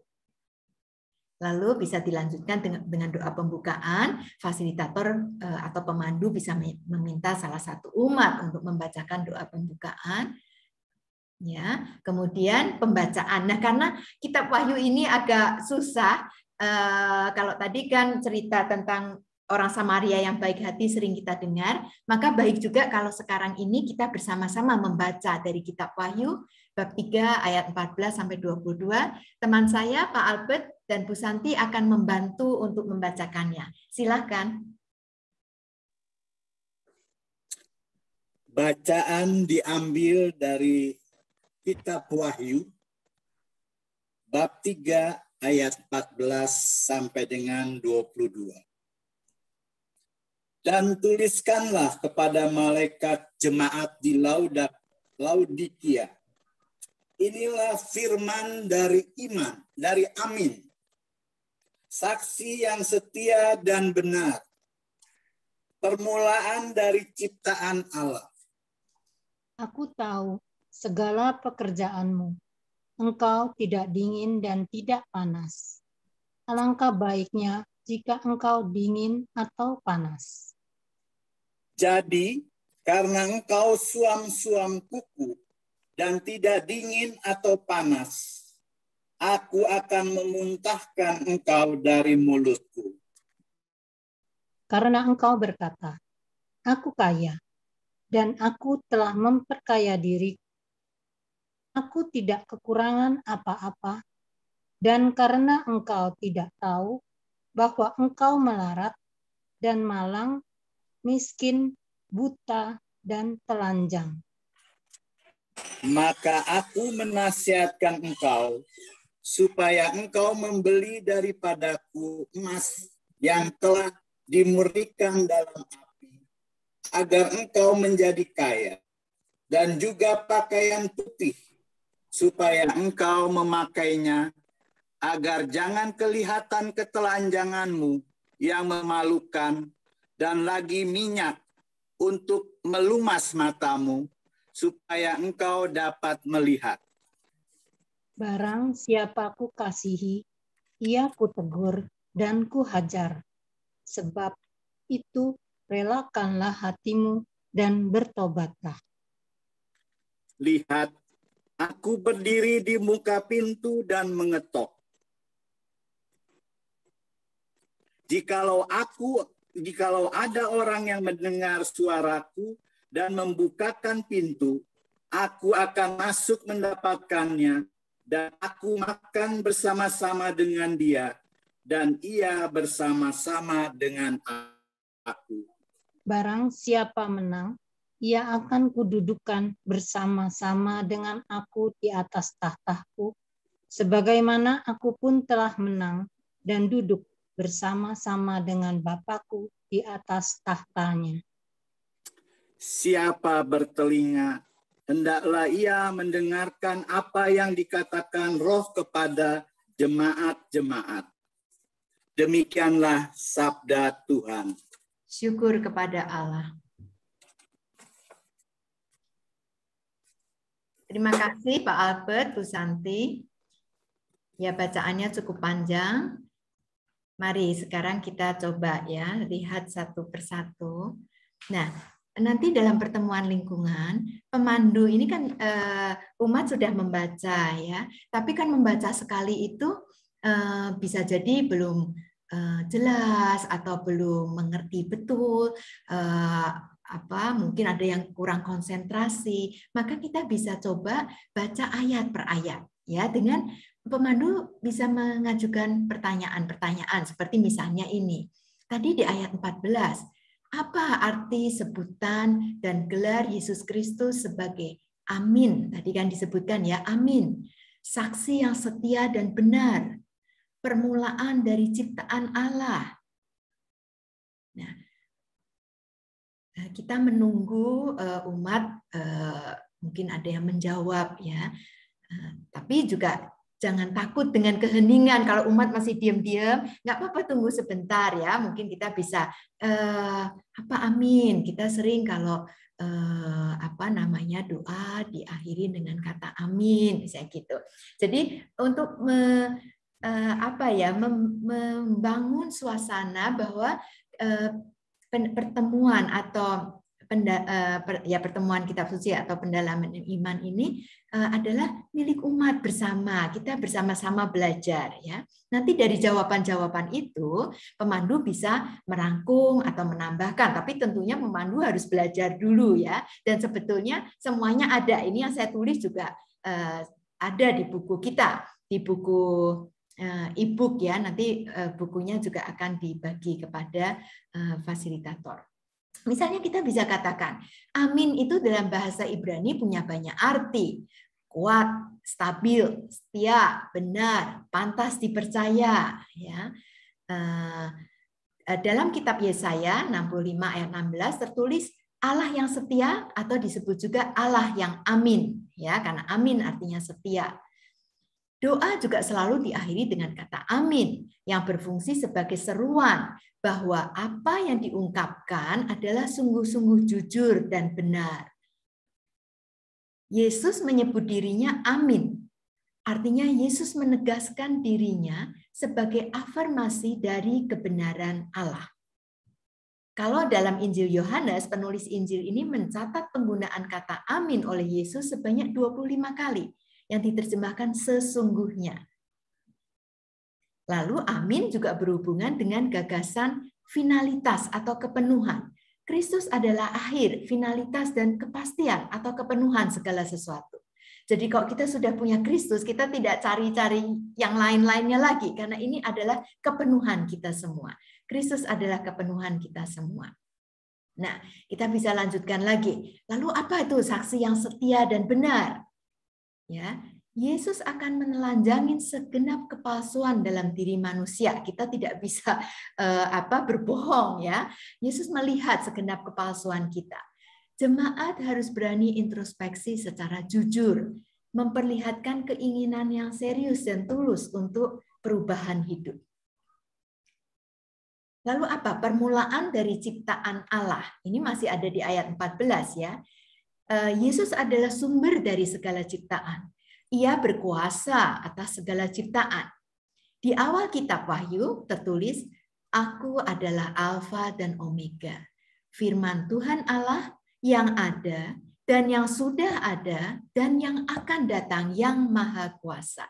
Lalu bisa dilanjutkan dengan doa pembukaan, fasilitator atau pemandu bisa meminta salah satu umat untuk membacakan doa pembukaan. Ya, kemudian pembacaan. Nah, karena kitab Wahyu ini agak susah, kalau tadi kan cerita tentang orang Samaria yang baik hati sering kita dengar, maka baik juga kalau sekarang ini kita bersama-sama membaca dari kitab Wahyu bab 3 ayat 14 sampai 22. Teman saya Pak Albert dan Bu Santi akan membantu untuk membacakannya. Silakan. Bacaan diambil dari kitab Wahyu bab 3 ayat 14 sampai dengan 22. Dan tuliskanlah kepada malaikat jemaat di Laodikia. Inilah firman dari iman, dari Amin. Saksi yang setia dan benar. Permulaan dari ciptaan Allah. Aku tahu segala pekerjaanmu. Engkau tidak dingin dan tidak panas. Alangkah baiknya jika engkau dingin atau panas. Jadi, karena engkau suam-suam kuku dan tidak dingin atau panas, aku akan memuntahkan engkau dari mulutku. Karena engkau berkata, aku kaya, dan aku telah memperkaya diri. Aku tidak kekurangan apa-apa, dan karena engkau tidak tahu bahwa engkau melarat dan malang, miskin, buta, dan telanjang. Maka aku menasihatkan engkau, supaya engkau membeli daripadaku emas yang telah dimurnikan dalam api, agar engkau menjadi kaya, dan juga pakaian putih, supaya engkau memakainya, agar jangan kelihatan ketelanjanganmu yang memalukan, dan lagi minyak untuk melumas matamu, supaya engkau dapat melihat. Barang siapa ku kasihi, ia ku tegur dan ku hajar. Sebab itu relakanlah hatimu dan bertobatlah. Lihat, aku berdiri di muka pintu dan mengetok. Jikalau ada orang yang mendengar suaraku dan membukakan pintu, aku akan masuk mendapatkannya, dan aku makan bersama-sama dengan dia, dan ia bersama-sama dengan aku. Barang siapa menang, ia akan kududukan bersama-sama dengan aku di atas tahtaku, sebagaimana aku pun telah menang dan duduk bersama-sama dengan Bapakku di atas tahtanya. Siapa bertelinga, hendaklah ia mendengarkan apa yang dikatakan Roh kepada jemaat-jemaat. Demikianlah sabda Tuhan. Syukur kepada Allah. Terima kasih Pak Albert, Bu Santi. Ya, bacaannya cukup panjang. Mari sekarang kita coba ya, lihat satu persatu. Nah, nanti dalam pertemuan lingkungan, pemandu ini kan umat sudah membaca ya, tapi kan membaca sekali itu bisa jadi belum jelas atau belum mengerti betul, mungkin ada yang kurang konsentrasi, maka kita bisa coba baca ayat per ayat ya, dengan pemandu bisa mengajukan pertanyaan-pertanyaan seperti misalnya ini. Tadi di ayat 14, apa arti sebutan dan gelar Yesus Kristus sebagai Amin? Tadi kan disebutkan ya, Amin. Saksi yang setia dan benar. Permulaan dari ciptaan Allah. Nah, kita menunggu umat, mungkin ada yang menjawab ya. Tapi juga jangan takut dengan keheningan. Kalau umat masih diam-diam, nggak apa-apa, tunggu sebentar ya. Mungkin kita bisa amin. Kita sering kalau doa diakhiri dengan kata amin, misalnya gitu. Jadi untuk membangun suasana bahwa pertemuan atau pertemuan kitab suci atau pendalaman iman ini adalah milik umat bersama. Kita bersama-sama belajar ya. Nanti dari jawaban-jawaban itu pemandu bisa merangkum atau menambahkan, tapi tentunya pemandu harus belajar dulu ya. Dan sebetulnya semuanya ada. Ini yang saya tulis juga ada di buku kita, di buku e-book ya. Nanti bukunya juga akan dibagi kepada fasilitator. Misalnya kita bisa katakan, amin itu dalam bahasa Ibrani punya banyak arti. Kuat, stabil, setia, benar, pantas dipercaya. Ya. Dalam kitab Yesaya 65 ayat 16 tertulis Allah yang setia atau disebut juga Allah yang amin. Ya, karena amin artinya setia. Doa juga selalu diakhiri dengan kata amin yang berfungsi sebagai seruan bahwa apa yang diungkapkan adalah sungguh-sungguh jujur dan benar. Yesus menyebut dirinya amin. Artinya Yesus menegaskan dirinya sebagai afirmasi dari kebenaran Allah. Kalau dalam Injil Yohanes, penulis Injil ini mencatat penggunaan kata amin oleh Yesus sebanyak 25 kali. Yang diterjemahkan sesungguhnya. Lalu amin juga berhubungan dengan gagasan finalitas atau kepenuhan. Kristus adalah akhir, finalitas, dan kepastian atau kepenuhan segala sesuatu. Jadi kalau kita sudah punya Kristus, kita tidak cari-cari yang lain-lainnya lagi, karena ini adalah kepenuhan kita semua. Kristus adalah kepenuhan kita semua. Nah, kita bisa lanjutkan lagi. Lalu apa itu saksi yang setia dan benar? Ya, Yesus akan menelanjangin segenap kepalsuan dalam diri manusia. Kita tidak bisa berbohong ya. Yesus melihat segenap kepalsuan kita. Jemaat harus berani introspeksi secara jujur, memperlihatkan keinginan yang serius dan tulus untuk perubahan hidup. Lalu apa? Permulaan dari ciptaan Allah. Ini masih ada di ayat 14 ya. Yesus adalah sumber dari segala ciptaan. Ia berkuasa atas segala ciptaan. Di awal kitab Wahyu tertulis, Aku adalah Alfa dan Omega. Firman Tuhan Allah yang ada dan yang sudah ada dan yang akan datang yang Maha Kuasa.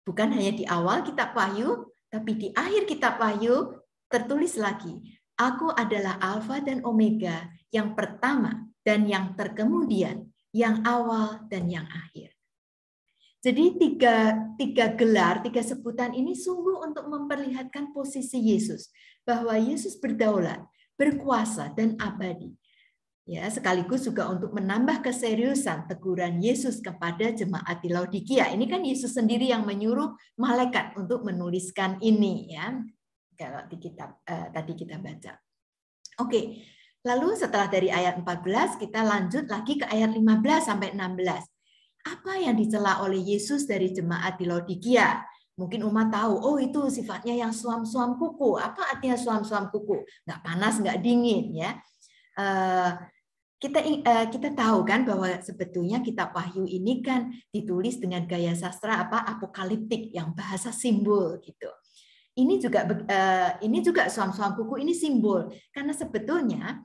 Bukan hanya di awal kitab Wahyu, tapi di akhir kitab Wahyu tertulis lagi, Aku adalah Alfa dan Omega, yang pertama dan yang terkemudian, yang awal dan yang akhir. Jadi tiga gelar, tiga sebutan ini sungguh untuk memperlihatkan posisi Yesus, bahwa Yesus berdaulat, berkuasa dan abadi. Ya, sekaligus juga untuk menambah keseriusan teguran Yesus kepada jemaat di Laodikia. Ini kan Yesus sendiri yang menyuruh malaikat untuk menuliskan ini ya. Kalau di kitab tadi kita baca. Oke, lalu setelah dari ayat 14 kita lanjut lagi ke ayat 15 sampai 16. Apa yang dicela oleh Yesus dari jemaat di Laodikia? Mungkin umat tahu, oh itu sifatnya yang suam-suam kuku. Apa artinya suam-suam kuku? Nggak panas, nggak dingin ya. Kita tahu kan bahwa sebetulnya kitab Wahyu ini kan ditulis dengan gaya sastra apokaliptik yang bahasa simbol gitu. Ini juga suam-suam kuku ini simbol karena sebetulnya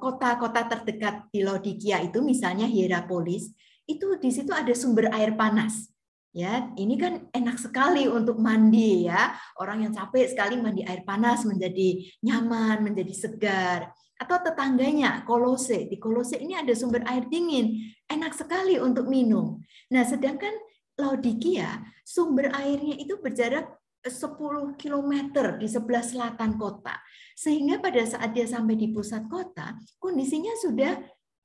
kota-kota terdekat di Laodikia itu misalnya Hierapolis itu di situ ada sumber air panas. Ya, ini kan enak sekali untuk mandi ya. Orang yang capek sekali mandi air panas menjadi nyaman, menjadi segar. Atau tetangganya Kolose, di Kolose ini ada sumber air dingin, enak sekali untuk minum. Nah, sedangkan Laodikia sumber airnya itu berjarak 10 km di sebelah selatan kota. Sehingga pada saat dia sampai di pusat kota, kondisinya sudah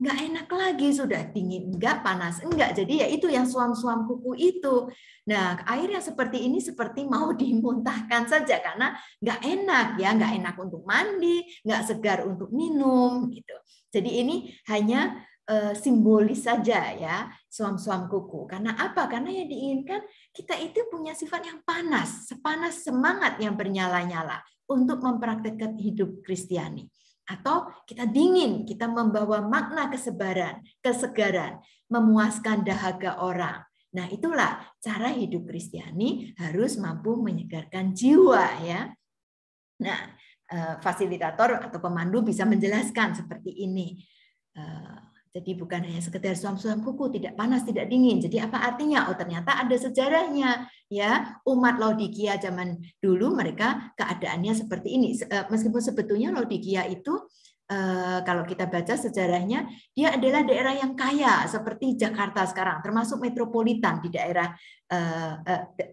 nggak enak lagi, sudah dingin enggak, panas enggak. Jadi ya itu yang suam-suam kuku itu. Nah, air yang seperti ini seperti mau dimuntahkan saja karena nggak enak ya, nggak enak untuk mandi, nggak segar untuk minum gitu. Jadi ini hanya simbolis saja ya, suam-suam kuku. Karena apa? Karena yang diinginkan kita itu punya sifat yang panas, sepanas semangat yang bernyala-nyala untuk mempraktekkan hidup Kristiani. Atau kita dingin, kita membawa makna kesegaran, memuaskan dahaga orang. Nah, itulah cara hidup Kristiani harus mampu menyegarkan jiwa ya. Nah, fasilitator atau pemandu bisa menjelaskan seperti ini. Jadi bukan hanya sekedar suam-suam kuku, tidak panas, tidak dingin. Jadi apa artinya? Oh, ternyata ada sejarahnya, ya. Umat Laodikia zaman dulu mereka keadaannya seperti ini. Meskipun sebetulnya Laodikia itu kalau kita baca sejarahnya, dia adalah daerah yang kaya seperti Jakarta sekarang, termasuk metropolitan di daerah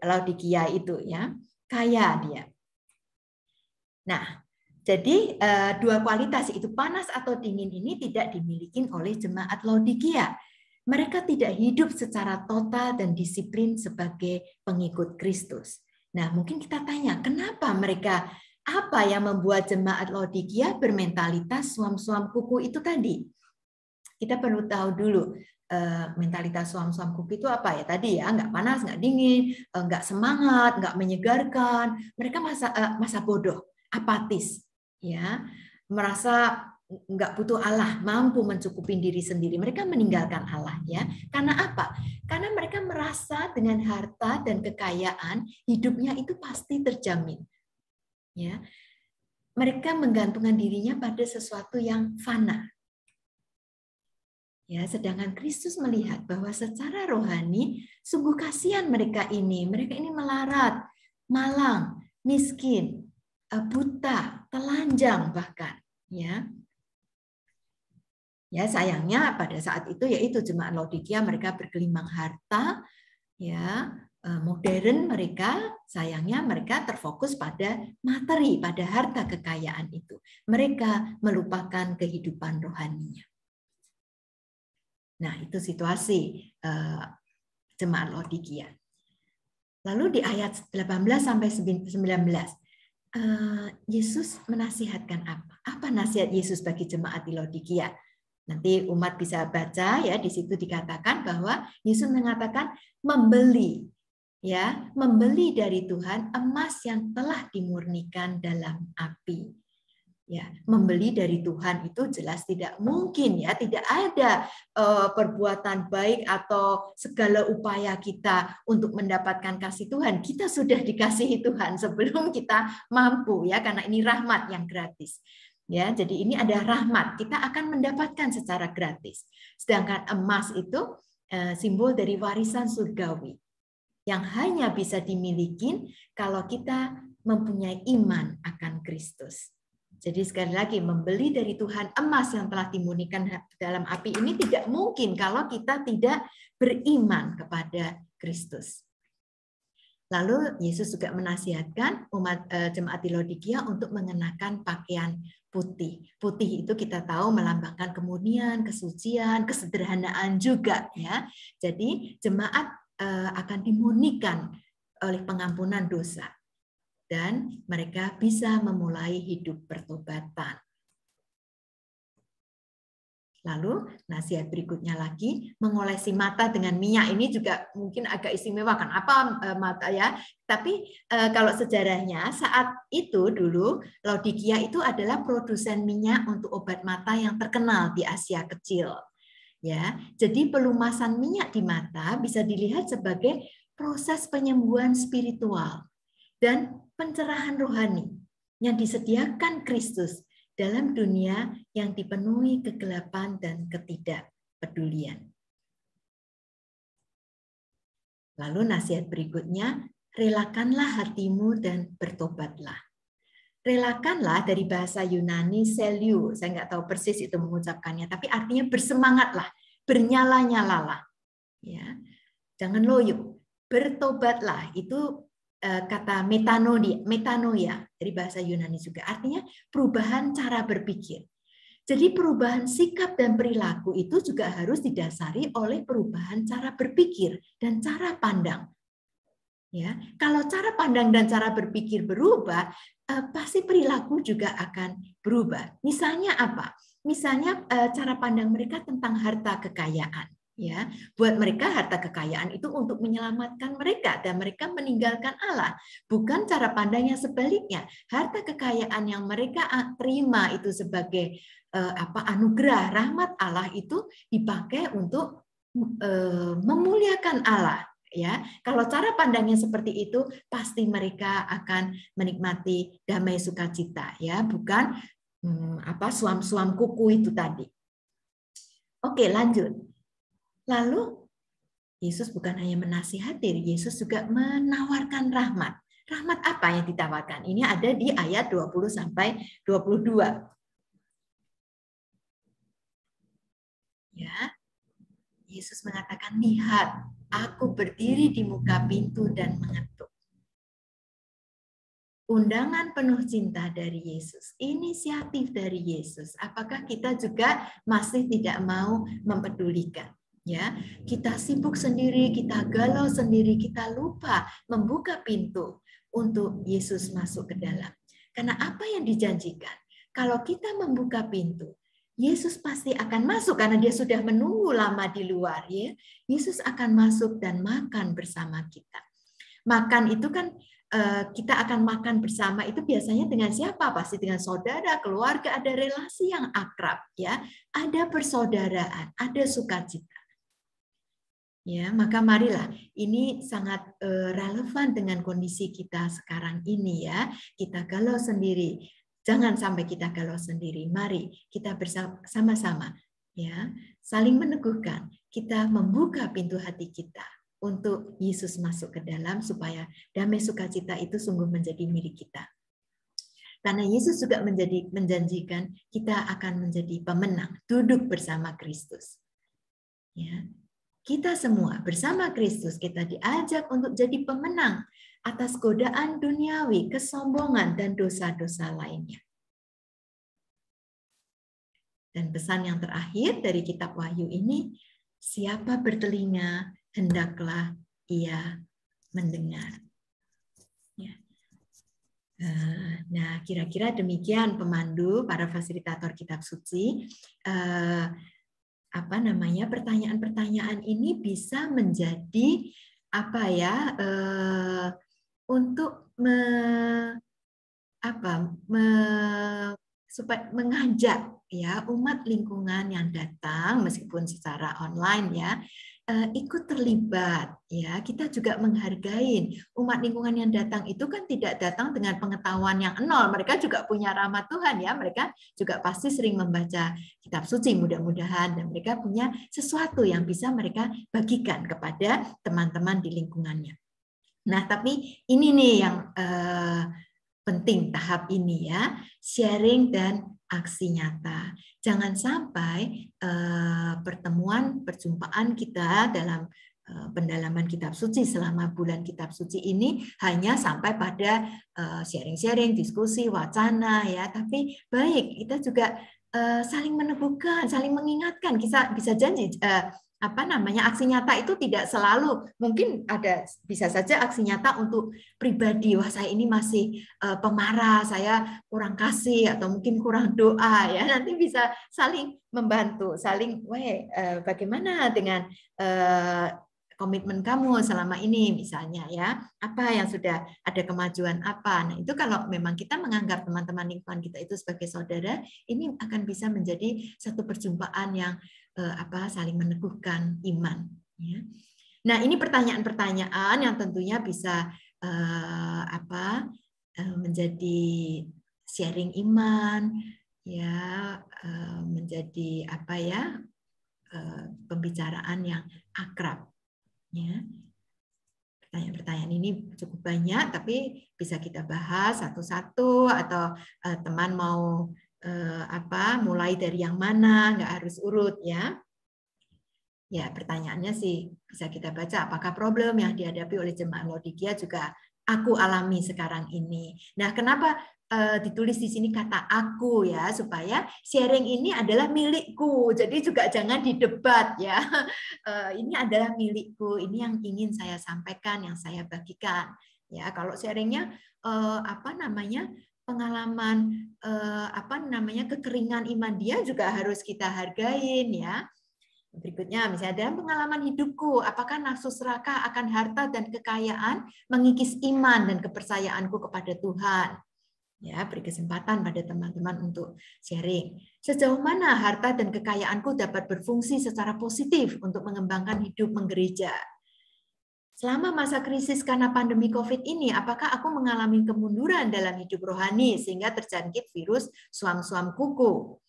Laodikia itu, ya. Kaya dia. Nah, jadi dua kualitas itu panas atau dingin ini tidak dimiliki oleh jemaat Laodikia. Mereka tidak hidup secara total dan disiplin sebagai pengikut Kristus. Nah, mungkin kita tanya, kenapa mereka, apa yang membuat jemaat Laodikia bermentalitas suam-suam kuku itu tadi? Kita perlu tahu dulu mentalitas suam-suam kuku itu apa ya tadi ya, nggak panas, nggak dingin, nggak semangat, nggak menyegarkan. Mereka masa bodoh, apatis. Ya, merasa nggak butuh Allah, mampu mencukupi diri sendiri. Mereka meninggalkan Allah, ya. Karena apa? Karena mereka merasa dengan harta dan kekayaan hidupnya itu pasti terjamin. Ya, mereka menggantungkan dirinya pada sesuatu yang fana. Ya, sedangkan Kristus melihat bahwa secara rohani sungguh kasihan mereka ini melarat, malang, miskin, buta, telanjang bahkan, ya. Ya, sayangnya pada saat itu yaitu jemaat Laodikia mereka bergelimang harta, ya, modern mereka, sayangnya mereka terfokus pada materi, pada harta kekayaan itu. Mereka melupakan kehidupan rohaninya. Nah, itu situasi jemaat Laodikia. Lalu di ayat 18 sampai 19 Yesus menasihatkan apa? Apa nasihat Yesus bagi jemaat di Laodikia? Nanti umat bisa baca ya, di situ dikatakan bahwa Yesus mengatakan membeli, ya, membeli dari Tuhan emas yang telah dimurnikan dalam api. Ya, membeli dari Tuhan itu jelas tidak mungkin ya, tidak ada perbuatan baik atau segala upaya kita untuk mendapatkan kasih Tuhan. Kita sudah dikasihi Tuhan sebelum kita mampu ya, karena ini rahmat yang gratis. Ya, jadi ini ada rahmat, kita akan mendapatkan secara gratis. Sedangkan emas itu simbol dari warisan surgawi yang hanya bisa dimiliki kalau kita mempunyai iman akan Kristus. Jadi sekali lagi membeli dari Tuhan emas yang telah dimurnikan dalam api ini tidak mungkin kalau kita tidak beriman kepada Kristus. Lalu Yesus juga menasihatkan umat jemaat di Laodikia untuk mengenakan pakaian putih. Putih itu kita tahu melambangkan kemurnian, kesucian, kesederhanaan juga ya. Jadi jemaat akan dimurnikan oleh pengampunan dosa. Dan mereka bisa memulai hidup pertobatan. Lalu nasihat berikutnya lagi, mengolesi mata dengan minyak. Ini juga mungkin agak istimewa kan, apa mata ya. Tapi kalau sejarahnya saat itu dulu Laodikia itu adalah produsen minyak untuk obat mata yang terkenal di Asia Kecil. Ya, jadi pelumasan minyak di mata bisa dilihat sebagai proses penyembuhan spiritual dan pencerahan rohani yang disediakan Kristus dalam dunia yang dipenuhi kegelapan dan ketidakpedulian. Lalu nasihat berikutnya, relakanlah hatimu dan bertobatlah. Relakanlah dari bahasa Yunani seliu, saya nggak tahu persis itu mengucapkannya, tapi artinya bersemangatlah, bernyala-nyalalah. Ya, jangan loyo, bertobatlah itu kata metanoia dari bahasa Yunani juga artinya perubahan cara berpikir. Jadi perubahan sikap dan perilaku itu juga harus didasari oleh perubahan cara berpikir dan cara pandang. Ya, kalau cara pandang dan cara berpikir berubah, pasti perilaku juga akan berubah. Misalnya apa? Misalnya cara pandang mereka tentang harta kekayaan. Ya, buat mereka harta kekayaan itu untuk menyelamatkan mereka dan mereka meninggalkan Allah. Bukan cara pandang yang sebaliknya. Harta kekayaan yang mereka terima itu sebagai anugerah, rahmat Allah itu dipakai untuk memuliakan Allah. Ya, kalau cara pandangnya seperti itu, pasti mereka akan menikmati damai sukacita, ya, bukan suam-suam kuku itu tadi. Oke, lanjut. Lalu Yesus bukan hanya menasihati, Yesus juga menawarkan rahmat. Rahmat apa yang ditawarkan? Ini ada di ayat 20 sampai 22. Ya. Yesus mengatakan, "Lihat, aku berdiri di muka pintu dan mengetuk." Undangan penuh cinta dari Yesus, inisiatif dari Yesus. Apakah kita juga masih tidak mau mempedulikan? Ya, kita sibuk sendiri, kita galau sendiri, kita lupa membuka pintu untuk Yesus masuk ke dalam. Karena apa yang dijanjikan? Kalau kita membuka pintu, Yesus pasti akan masuk karena dia sudah menunggu lama di luar, ya. Yesus akan masuk dan makan bersama kita. Makan itu kan kita akan makan bersama itu biasanya dengan siapa? Pasti dengan saudara, keluarga, ada relasi yang akrab, ya. Ada persaudaraan, ada sukacita. Ya, maka marilah, ini sangat relevan dengan kondisi kita sekarang ini, ya. Kita galau sendiri. Jangan sampai kita galau sendiri. Mari kita bersama-sama, ya, saling meneguhkan. Kita membuka pintu hati kita untuk Yesus masuk ke dalam supaya damai sukacita itu sungguh menjadi milik kita. Karena Yesus juga menjanjikan kita akan menjadi pemenang, duduk bersama Kristus. Ya. Kita semua bersama Kristus, kita diajak untuk jadi pemenang atas godaan duniawi, kesombongan, dan dosa-dosa lainnya. Dan pesan yang terakhir dari kitab Wahyu ini, siapa bertelinga, hendaklah ia mendengar. Ya. Nah, kira-kira demikian pemandu, para fasilitator kitab suci. Pertanyaan-pertanyaan ini bisa menjadi untuk supaya mengajak, ya, umat lingkungan yang datang meskipun secara online, ya, ikut terlibat, ya. Kita juga menghargai umat lingkungan yang datang itu kan tidak datang dengan pengetahuan yang nol, mereka juga punya rahmat Tuhan, ya, mereka juga pasti sering membaca kitab suci mudah-mudahan, dan mereka punya sesuatu yang bisa mereka bagikan kepada teman-teman di lingkungannya. Nah, tapi ini nih yang penting tahap ini, ya, sharing dan aksi nyata. Jangan sampai perjumpaan kita dalam pendalaman kitab suci selama bulan kitab suci ini hanya sampai pada sharing-sharing, diskusi, wacana, ya. Tapi baik, kita juga saling meneguhkan, saling mengingatkan. Kita bisa janji aksi nyata itu tidak selalu, mungkin bisa saja aksi nyata untuk pribadi, wah saya ini masih pemarah, saya kurang kasih atau mungkin kurang doa, ya, nanti bisa saling membantu, saling bagaimana dengan komitmen kamu selama ini misalnya, ya, apa yang sudah ada kemajuan apa. Nah, itu kalau memang kita menganggap teman-teman lingkungan kita itu sebagai saudara, ini akan bisa menjadi satu perjumpaan yang saling meneguhkan iman, ya. Nah, ini pertanyaan-pertanyaan yang tentunya bisa menjadi sharing iman, ya, menjadi pembicaraan yang akrab, ya. Pertanyaan-pertanyaan ini cukup banyak, tapi bisa kita bahas satu-satu, atau teman mau mulai dari yang mana, nggak harus urut, ya. Ya, pertanyaannya sih bisa kita baca, apakah problem yang dihadapi oleh jemaat Laodikia juga aku alami sekarang ini. Nah, kenapa ditulis di sini kata aku, ya, supaya sharing ini adalah milikku, jadi juga jangan didebat, ya. Ini adalah milikku, ini yang ingin saya sampaikan, yang saya bagikan, ya. Kalau sharingnya pengalaman kekeringan iman dia juga harus kita hargain, ya. Berikutnya, misalnya dalam pengalaman hidupku, apakah nafsu serakah akan harta dan kekayaan mengikis iman dan kepercayaanku kepada Tuhan? Ya, beri kesempatan pada teman-teman untuk sharing. Sejauh mana harta dan kekayaanku dapat berfungsi secara positif untuk mengembangkan hidup menggereja? selama masa krisis karena pandemi COVID ini, apakah aku mengalami kemunduran dalam hidup rohani sehingga terjangkit virus suam-suam kuku?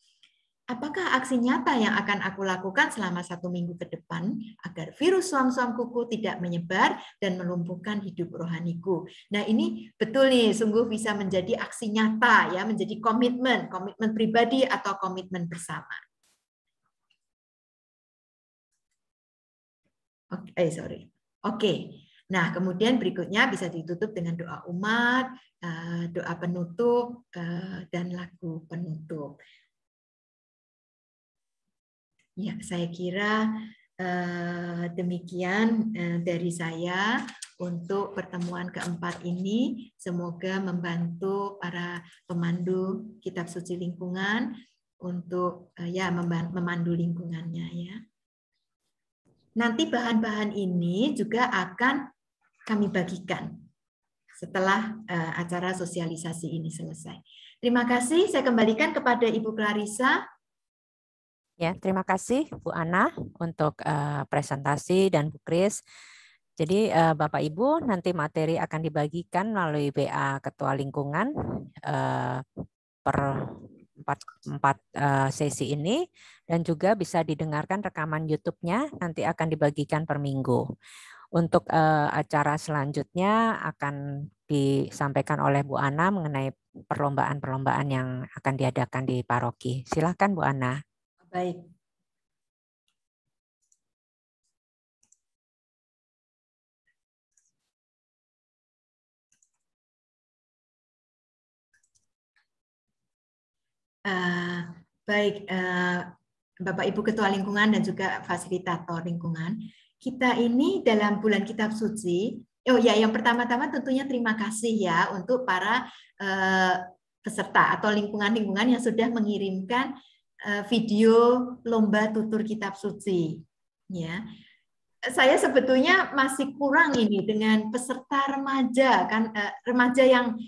Apakah aksi nyata yang akan aku lakukan selama 1 minggu ke depan agar virus suam-suam kuku tidak menyebar dan melumpuhkan hidup rohaniku? Nah, ini betul nih, sungguh bisa menjadi aksi nyata ya, menjadi komitmen pribadi atau komitmen bersama. Oke. Nah, kemudian berikutnya bisa ditutup dengan doa umat, doa penutup, dan lagu penutup. Ya, saya kira demikian dari saya untuk pertemuan keempat ini. Semoga membantu para pemandu kitab suci lingkungan untuk memandu lingkungannya ya. Nanti bahan-bahan ini juga akan kami bagikan setelah acara sosialisasi ini selesai. Terima kasih. Saya kembalikan kepada Ibu Clarissa. Ya, terima kasih Bu Ana untuk presentasi dan Bu Kris. Jadi Bapak Ibu nanti materi akan dibagikan melalui BA Ketua Lingkungan per 4 sesi ini, dan juga bisa didengarkan rekaman YouTube-nya, nanti akan dibagikan per minggu. Untuk acara selanjutnya akan disampaikan oleh Bu Ana mengenai perlombaan-perlombaan yang akan diadakan di paroki. Silakan Bu Ana. Baik. Baik, Bapak Ibu Ketua Lingkungan dan juga fasilitator lingkungan, kita ini dalam bulan Kitab Suci, yang pertama-tama tentunya terima kasih ya untuk para peserta atau lingkungan-lingkungan yang sudah mengirimkan video lomba tutur kitab suci. Ya, saya sebetulnya masih kurang ini dengan peserta remaja kan, remaja yang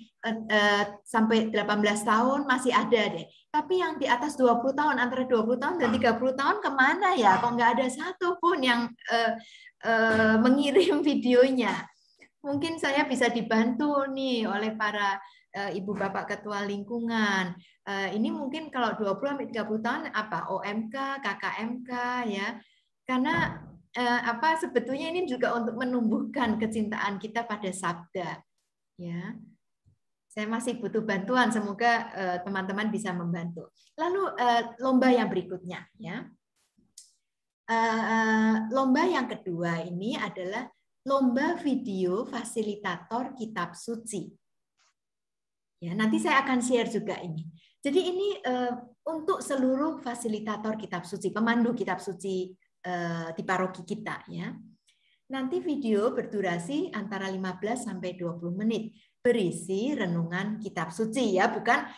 sampai 18 tahun masih ada deh. Tapi yang di atas 20 tahun, antara 20 tahun dan 30 tahun kemana ya? Kok nggak ada satu pun yang mengirim videonya. Mungkin saya bisa dibantu nih oleh para Ibu Bapak Ketua Lingkungan. Ini mungkin kalau 20-30 tahun apa OMK, KKMK ya. Karena sebetulnya ini juga untuk menumbuhkan kecintaan kita pada sabda. Ya. Saya masih butuh bantuan, semoga teman-teman bisa membantu. Lalu lomba yang berikutnya ya. Lomba yang kedua ini adalah lomba video fasilitator kitab suci. Ya, nanti saya akan share juga ini. Jadi ini untuk seluruh fasilitator kitab suci, pemandu kitab suci di paroki kita ya. Nanti video berdurasi antara 15 sampai 20 menit berisi renungan kitab suci ya, bukan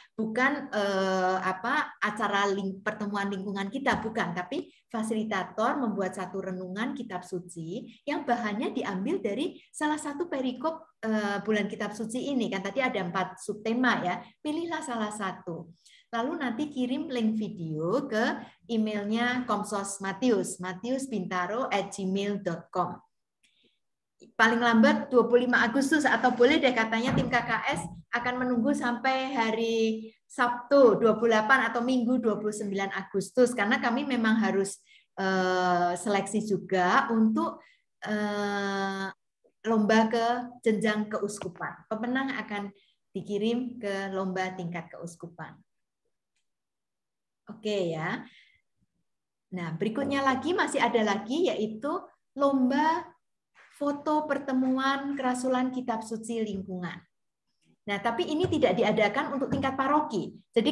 acara pertemuan lingkungan kita, bukan, tapi fasilitator membuat satu renungan kitab suci yang bahannya diambil dari salah satu perikop bulan kitab suci ini. Kan tadi ada 4 subtema ya, pilihlah salah satu. Lalu nanti kirim link video ke emailnya Komsos Matius, matiusbintaro@gmail.com. Paling lambat 25 Agustus atau boleh deh katanya tim KKS akan menunggu sampai hari Sabtu 28 atau Minggu 29 Agustus karena kami memang harus seleksi juga untuk lomba ke jenjang keuskupan. Pemenang akan dikirim ke lomba tingkat keuskupan. Oke ya. Nah, berikutnya lagi masih ada lagi yaitu lomba foto pertemuan kerasulan kitab suci lingkungan. Nah, tapi ini tidak diadakan untuk tingkat paroki. Jadi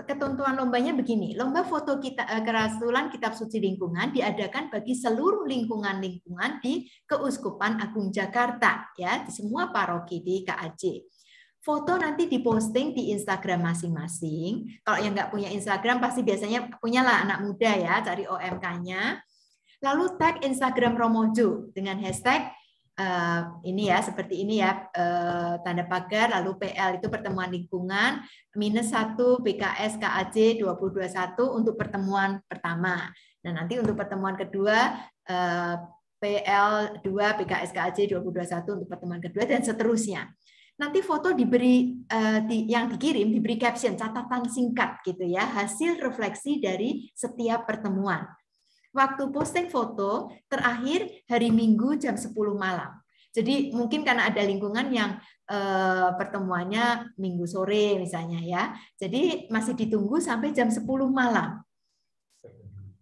ketentuan lombanya begini, lomba foto kerasulan kitab suci lingkungan diadakan bagi seluruh lingkungan-lingkungan di Keuskupan Agung Jakarta, ya, di semua paroki di KAJ. Foto nanti diposting di Instagram masing-masing. Kalau yang nggak punya Instagram pasti biasanya punyalah anak muda ya, cari OMK-nya. Lalu tag Instagram Romojo dengan hashtag ini ya, seperti ini ya, tanda pagar, lalu PL itu pertemuan lingkungan, -1 BKS KAJ 2021 untuk pertemuan pertama. Nah nanti untuk pertemuan kedua PL2 PKSKAJ 2021 untuk pertemuan kedua dan seterusnya. Nanti foto diberi yang dikirim diberi caption, catatan singkat gitu ya, hasil refleksi dari setiap pertemuan. Waktu posting foto terakhir hari Minggu jam 10 malam. Jadi mungkin karena ada lingkungan yang pertemuannya Minggu sore misalnya ya. Jadi masih ditunggu sampai jam 10 malam.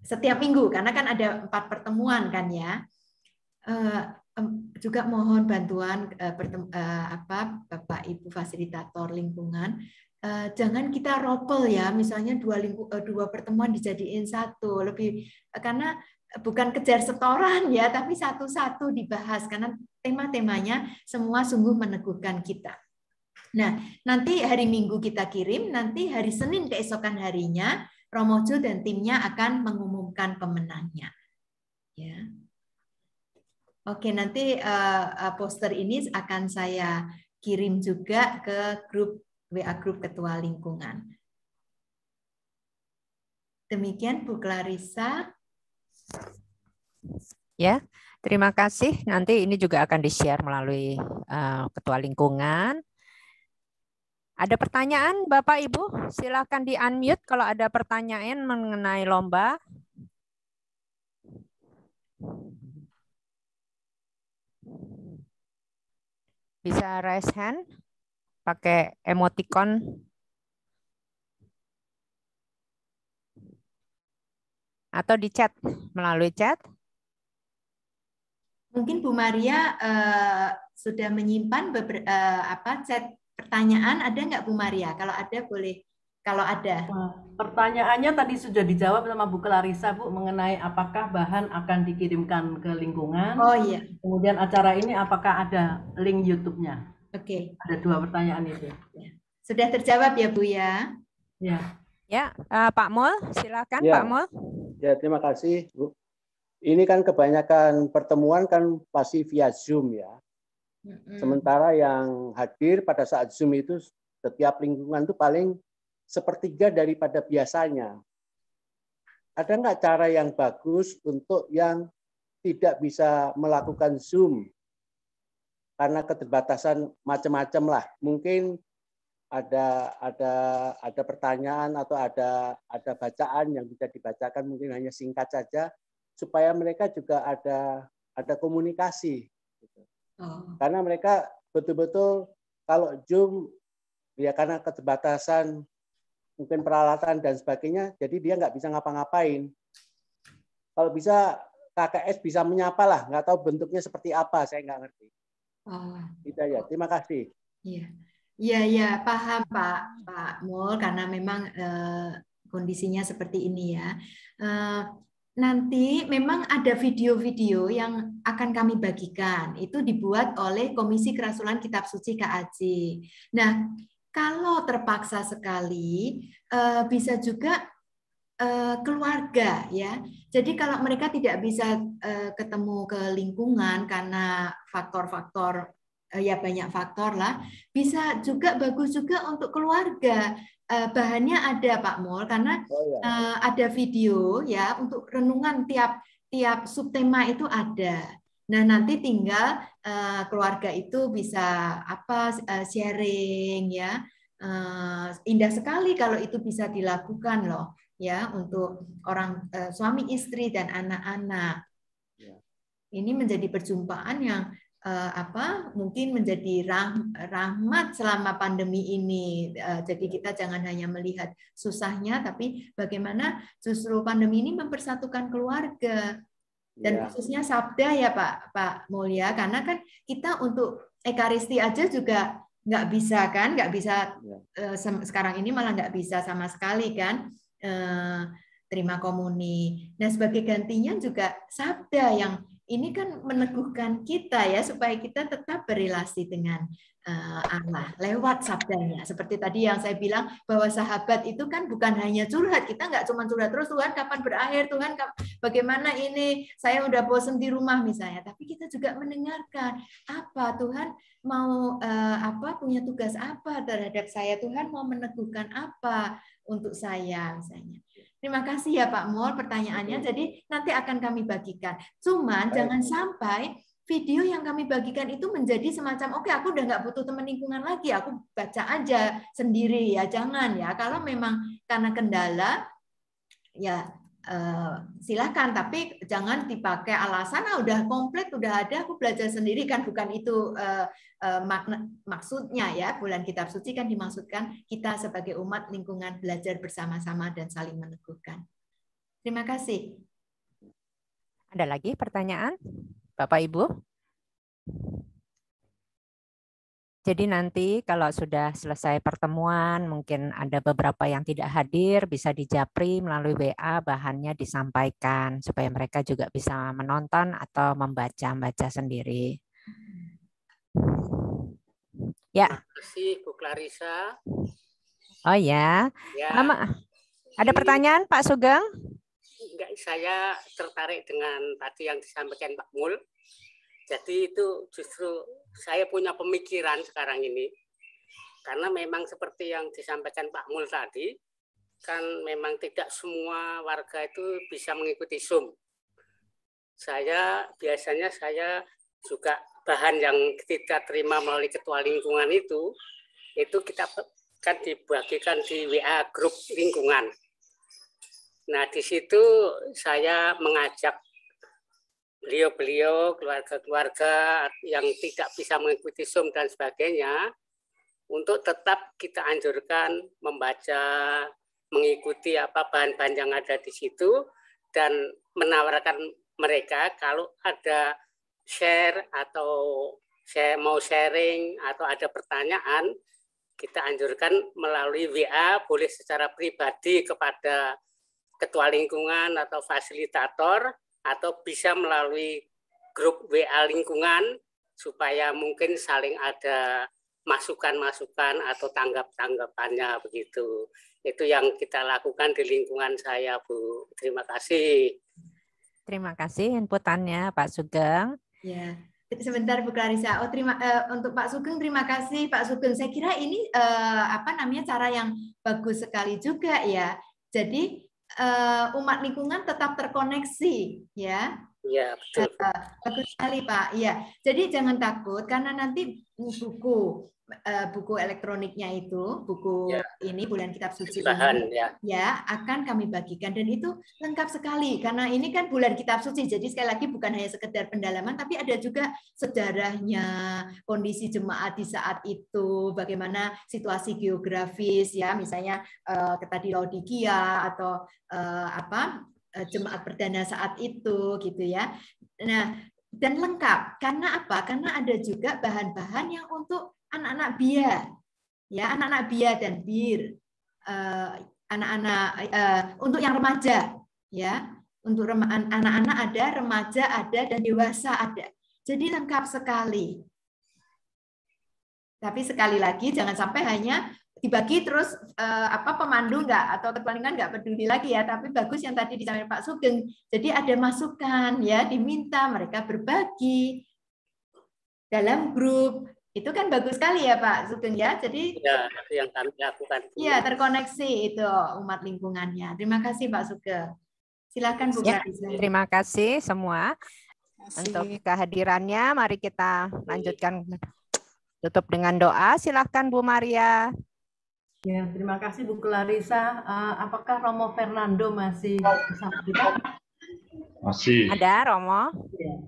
Setiap minggu karena kan ada 4 pertemuan kan ya. Juga mohon bantuan Bapak Ibu fasilitator lingkungan, jangan kita ropel ya, misalnya dua pertemuan dijadiin satu, lebih karena bukan kejar setoran ya, tapi satu-satu dibahas karena tema-temanya semua sungguh meneguhkan kita. Nah, nanti hari Minggu kita kirim, nanti hari Senin keesokan harinya Romojo dan timnya akan mengumumkan pemenangnya. Ya. Oke, nanti poster ini akan saya kirim juga ke grup WA grup Ketua Lingkungan. Demikian Bu Clarissa. Ya, terima kasih. Nanti ini juga akan di-share melalui Ketua Lingkungan. Ada pertanyaan Bapak Ibu? Silakan di-unmute kalau ada pertanyaan mengenai lomba. Bisa raise hand pakai emoticon. Atau di chat, melalui chat. Mungkin Bu Maria sudah menyimpan chat pertanyaan, ada nggak Bu Maria? Kalau ada boleh, kalau ada. Pertanyaannya tadi sudah dijawab sama Bu Clarissa, Bu, mengenai apakah bahan akan dikirimkan ke lingkungan. Oh iya. Kemudian acara ini apakah ada link YouTube-nya? Oke. Ada 2 pertanyaan itu. Sudah terjawab ya Bu ya? Ya. Ya, Pak Mul, silakan ya. Pak Mul. Ya, terima kasih Bu. Ini kan kebanyakan pertemuan kan pasti via Zoom ya. Sementara yang hadir pada saat Zoom itu setiap lingkungan itu paling 1/3 daripada biasanya. Ada nggak cara yang bagus untuk yang tidak bisa melakukan Zoom? Karena keterbatasan macam-macam lah. Mungkin ada pertanyaan atau ada bacaan yang bisa dibacakan, mungkin hanya singkat saja supaya mereka juga ada komunikasi. Karena mereka betul-betul kalau Zoom ya karena keterbatasan mungkin peralatan dan sebagainya, jadi dia nggak bisa ngapa-ngapain. Kalau bisa KKS bisa menyapa lah, nggak tahu bentuknya seperti apa, saya nggak ngerti. Itu aja. Terima kasih. Iya, ya paham Pak Mul, karena memang kondisinya seperti ini ya. Nanti memang ada video-video yang akan kami bagikan. Itu dibuat oleh Komisi Kerasulan Kitab Suci KAJ. Nah, kalau terpaksa sekali, bisa juga keluarga ya. Jadi kalau mereka tidak bisa ketemu ke lingkungan karena faktor-faktor ya banyak faktor lah, bisa juga bagus juga untuk keluarga. Bahannya ada Pak Mul karena ada video ya untuk renungan tiap subtema itu ada. Nah, nanti tinggal keluarga itu bisa sharing ya. Indah sekali kalau itu bisa dilakukan loh ya untuk orang suami istri dan anak-anak. Ini menjadi perjumpaan yang mungkin menjadi rahmat selama pandemi ini. Jadi kita jangan hanya melihat susahnya, tapi bagaimana justru pandemi ini mempersatukan keluarga. Dan khususnya Sabda ya Pak Mulya, karena kan kita untuk Ekaristi aja juga nggak bisa kan, nggak bisa sekarang ini malah nggak bisa sama sekali kan terima komuni. Nah sebagai gantinya juga Sabda yang ini kan meneguhkan kita ya supaya kita tetap berrelasi dengan Allah lewat sabdanya. Seperti tadi yang saya bilang bahwa sahabat itu kan bukan hanya curhat, kita nggak cuma curhat terus Tuhan kapan berakhir, Tuhan bagaimana ini, saya udah bosen di rumah misalnya, tapi kita juga mendengarkan apa Tuhan mau punya tugas apa terhadap saya, Tuhan mau meneguhkan apa untuk saya misalnya. Terima kasih ya Pak Mul pertanyaannya. Jadi nanti akan kami bagikan. Cuman jangan sampai video yang kami bagikan itu menjadi semacam oke, aku udah nggak butuh teman lingkungan lagi, aku baca aja sendiri ya. Jangan ya. Kalau memang karena kendala ya silahkan, tapi jangan dipakai alasan udah komplit, udah ada, aku belajar sendiri, kan bukan itu maksudnya ya. Bulan Kitab Suci kan dimaksudkan kita sebagai umat lingkungan belajar bersama-sama dan saling meneguhkan. Terima kasih. Ada lagi pertanyaan, Bapak Ibu? Jadi nanti kalau sudah selesai pertemuan, mungkin ada beberapa yang tidak hadir, bisa dijapri melalui WA, bahannya disampaikan supaya mereka juga bisa menonton atau membaca sendiri. Ya. Terima kasih Bu Clarissa. Oh ya. Ada pertanyaan Pak Sugeng? Enggak, saya tertarik dengan tadi yang disampaikan Pak Mul. Jadi itu justru saya punya pemikiran sekarang ini, karena memang seperti yang disampaikan Pak Mul tadi, kan memang tidak semua warga itu bisa mengikuti Zoom. Biasanya saya juga bahan yang kita terima melalui ketua lingkungan itu kita kan dibagikan di WA grup lingkungan. Nah, di situ saya mengajak beliau-beliau, keluarga-keluarga yang tidak bisa mengikuti Zoom dan sebagainya, untuk tetap kita anjurkan membaca, mengikuti apa bahan-bahan yang ada di situ, dan menawarkan mereka kalau ada share atau mau sharing atau ada pertanyaan, kita anjurkan melalui WA, boleh secara pribadi kepada ketua lingkungan atau fasilitator, atau bisa melalui grup WA lingkungan supaya mungkin saling ada masukan-masukan atau tanggap-tanggapannya begitu. Itu yang kita lakukan di lingkungan saya, Bu. Terima kasih. Terima kasih inputannya Pak Sugeng. Ya, sebentar Bu Clarissa. Untuk Pak Sugeng terima kasih Pak Sugeng. Saya kira ini cara yang bagus sekali juga ya. Jadi umat lingkungan tetap terkoneksi ya. Iya, betul. Bagus sekali Pak. Iya. Jadi jangan takut karena nanti buku elektroniknya itu, ini Bulan Kitab Suci bahan, ini ya akan kami bagikan, dan itu lengkap sekali karena ini kan Bulan Kitab Suci. Jadi sekali lagi bukan hanya sekedar pendalaman, tapi ada juga sejarahnya, kondisi jemaat di saat itu, bagaimana situasi geografis ya, misalnya tadi Laodikia atau jemaat perdana saat itu gitu ya. Nah, dan lengkap karena apa? Karena ada juga bahan-bahan yang untuk anak-anak BIA, ya anak-anak BIA dan BIR, anak-anak untuk yang remaja, ya untuk anak-anak ada, remaja ada, dan dewasa ada. Jadi lengkap sekali. Tapi sekali lagi jangan sampai hanya dibagi terus pemandu nggak atau ketua lingkungan nggak peduli lagi ya. Tapi bagus yang tadi disampaikan Pak Sugeng. Jadi ada masukan ya, diminta mereka berbagi dalam grup. Itu kan bagus sekali ya Pak Sugeng ya. Jadi ya, yang kami lakukan. Iya, terkoneksi itu umat lingkungannya. Terima kasih Pak Sugeng. Silakan Bu Clarissa. Terima kasih semua untuk kehadirannya. Mari kita lanjutkan, tutup dengan doa. Silakan Bu Maria. Ya, terima kasih Bu Clarissa. Apakah Romo Fernando masih bersama kita? Masih. Ada Romo. Ya.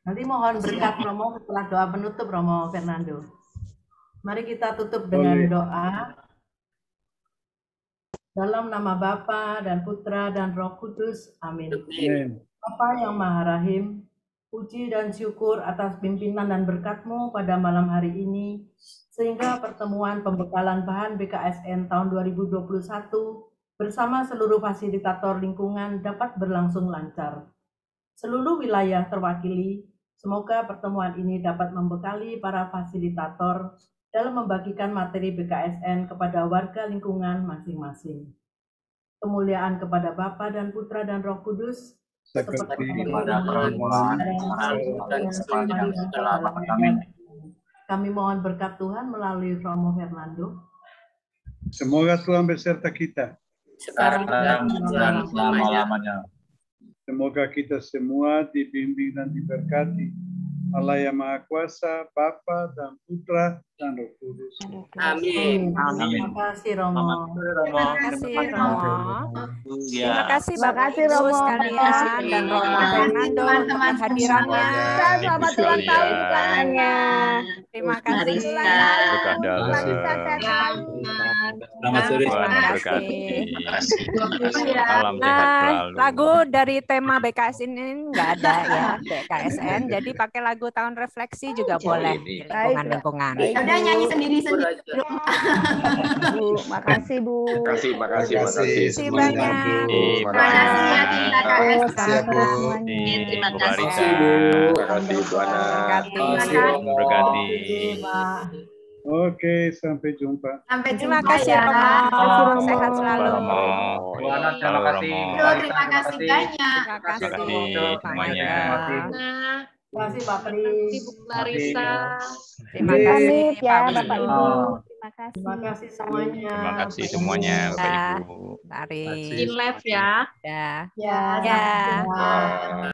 Nanti mohon berkat Romo setelah doa penutup Romo Fernando. Mari kita tutup dengan doa. Dalam nama Bapa dan Putra dan Roh Kudus. Amin. Bapa yang Maha Rahim, puji dan syukur atas pimpinan dan berkat-Mu pada malam hari ini, sehingga pertemuan pembekalan bahan BKSN tahun 2021 bersama seluruh fasilitator lingkungan dapat berlangsung lancar. Seluruh wilayah terwakili. Semoga pertemuan ini dapat membekali para fasilitator dalam membagikan materi BKSN kepada warga lingkungan masing-masing. Kemuliaan kepada Bapa dan Putra dan Roh Kudus, seperti pada permulaan dan selamanya. Kami mohon berkat Tuhan melalui Romo Fernando. Semoga Tuhan beserta kita. sekarang dan selama-lamanya. Semoga kita semua dibimbing dan diberkati Allah yang Maha Kuasa, Bapa dan Putra dan Roh Kudus. Amin. Terima kasih Romo. Terima kasih Romo. Terima kasih Terima Bapak kasih, Ibu Romo. sekalian dan Romo Fernando untuk kehadirannya. Selamat ulang tahun bukannya. Terima kasih. Berkah dalam. Selamat sore. Tuhan memberkati. Salam sehat selalu. Lagu dari tema BKS ini nggak ada ya, BKSN. Jadi pakai lagu Tahun Refleksi juga boleh di lingkungan-lingkungan. Udah nyanyi sendiri-sendiri. Bu, makasih Bu. Terima kasih banyak. Terima kasih ya kita KS. Terima kasih Bu. Terima kasih Bu Ana. Memberkati. Oke, sampai jumpa. Sampai Terima jumpa kasih ya. Romo. Sehat selalu. Terima kasih. Terima kasih banyak. Terima kasih semuanya. Terima kasih Pak Kris. Bu Larissa. Terima kasih ya Pak Bapak Wisnu. Ibu. Terima kasih. Terima kasih semuanya. Terima kasih semuanya Bapak Ibu. Mari. In live ya. Ya. Ya. Ya.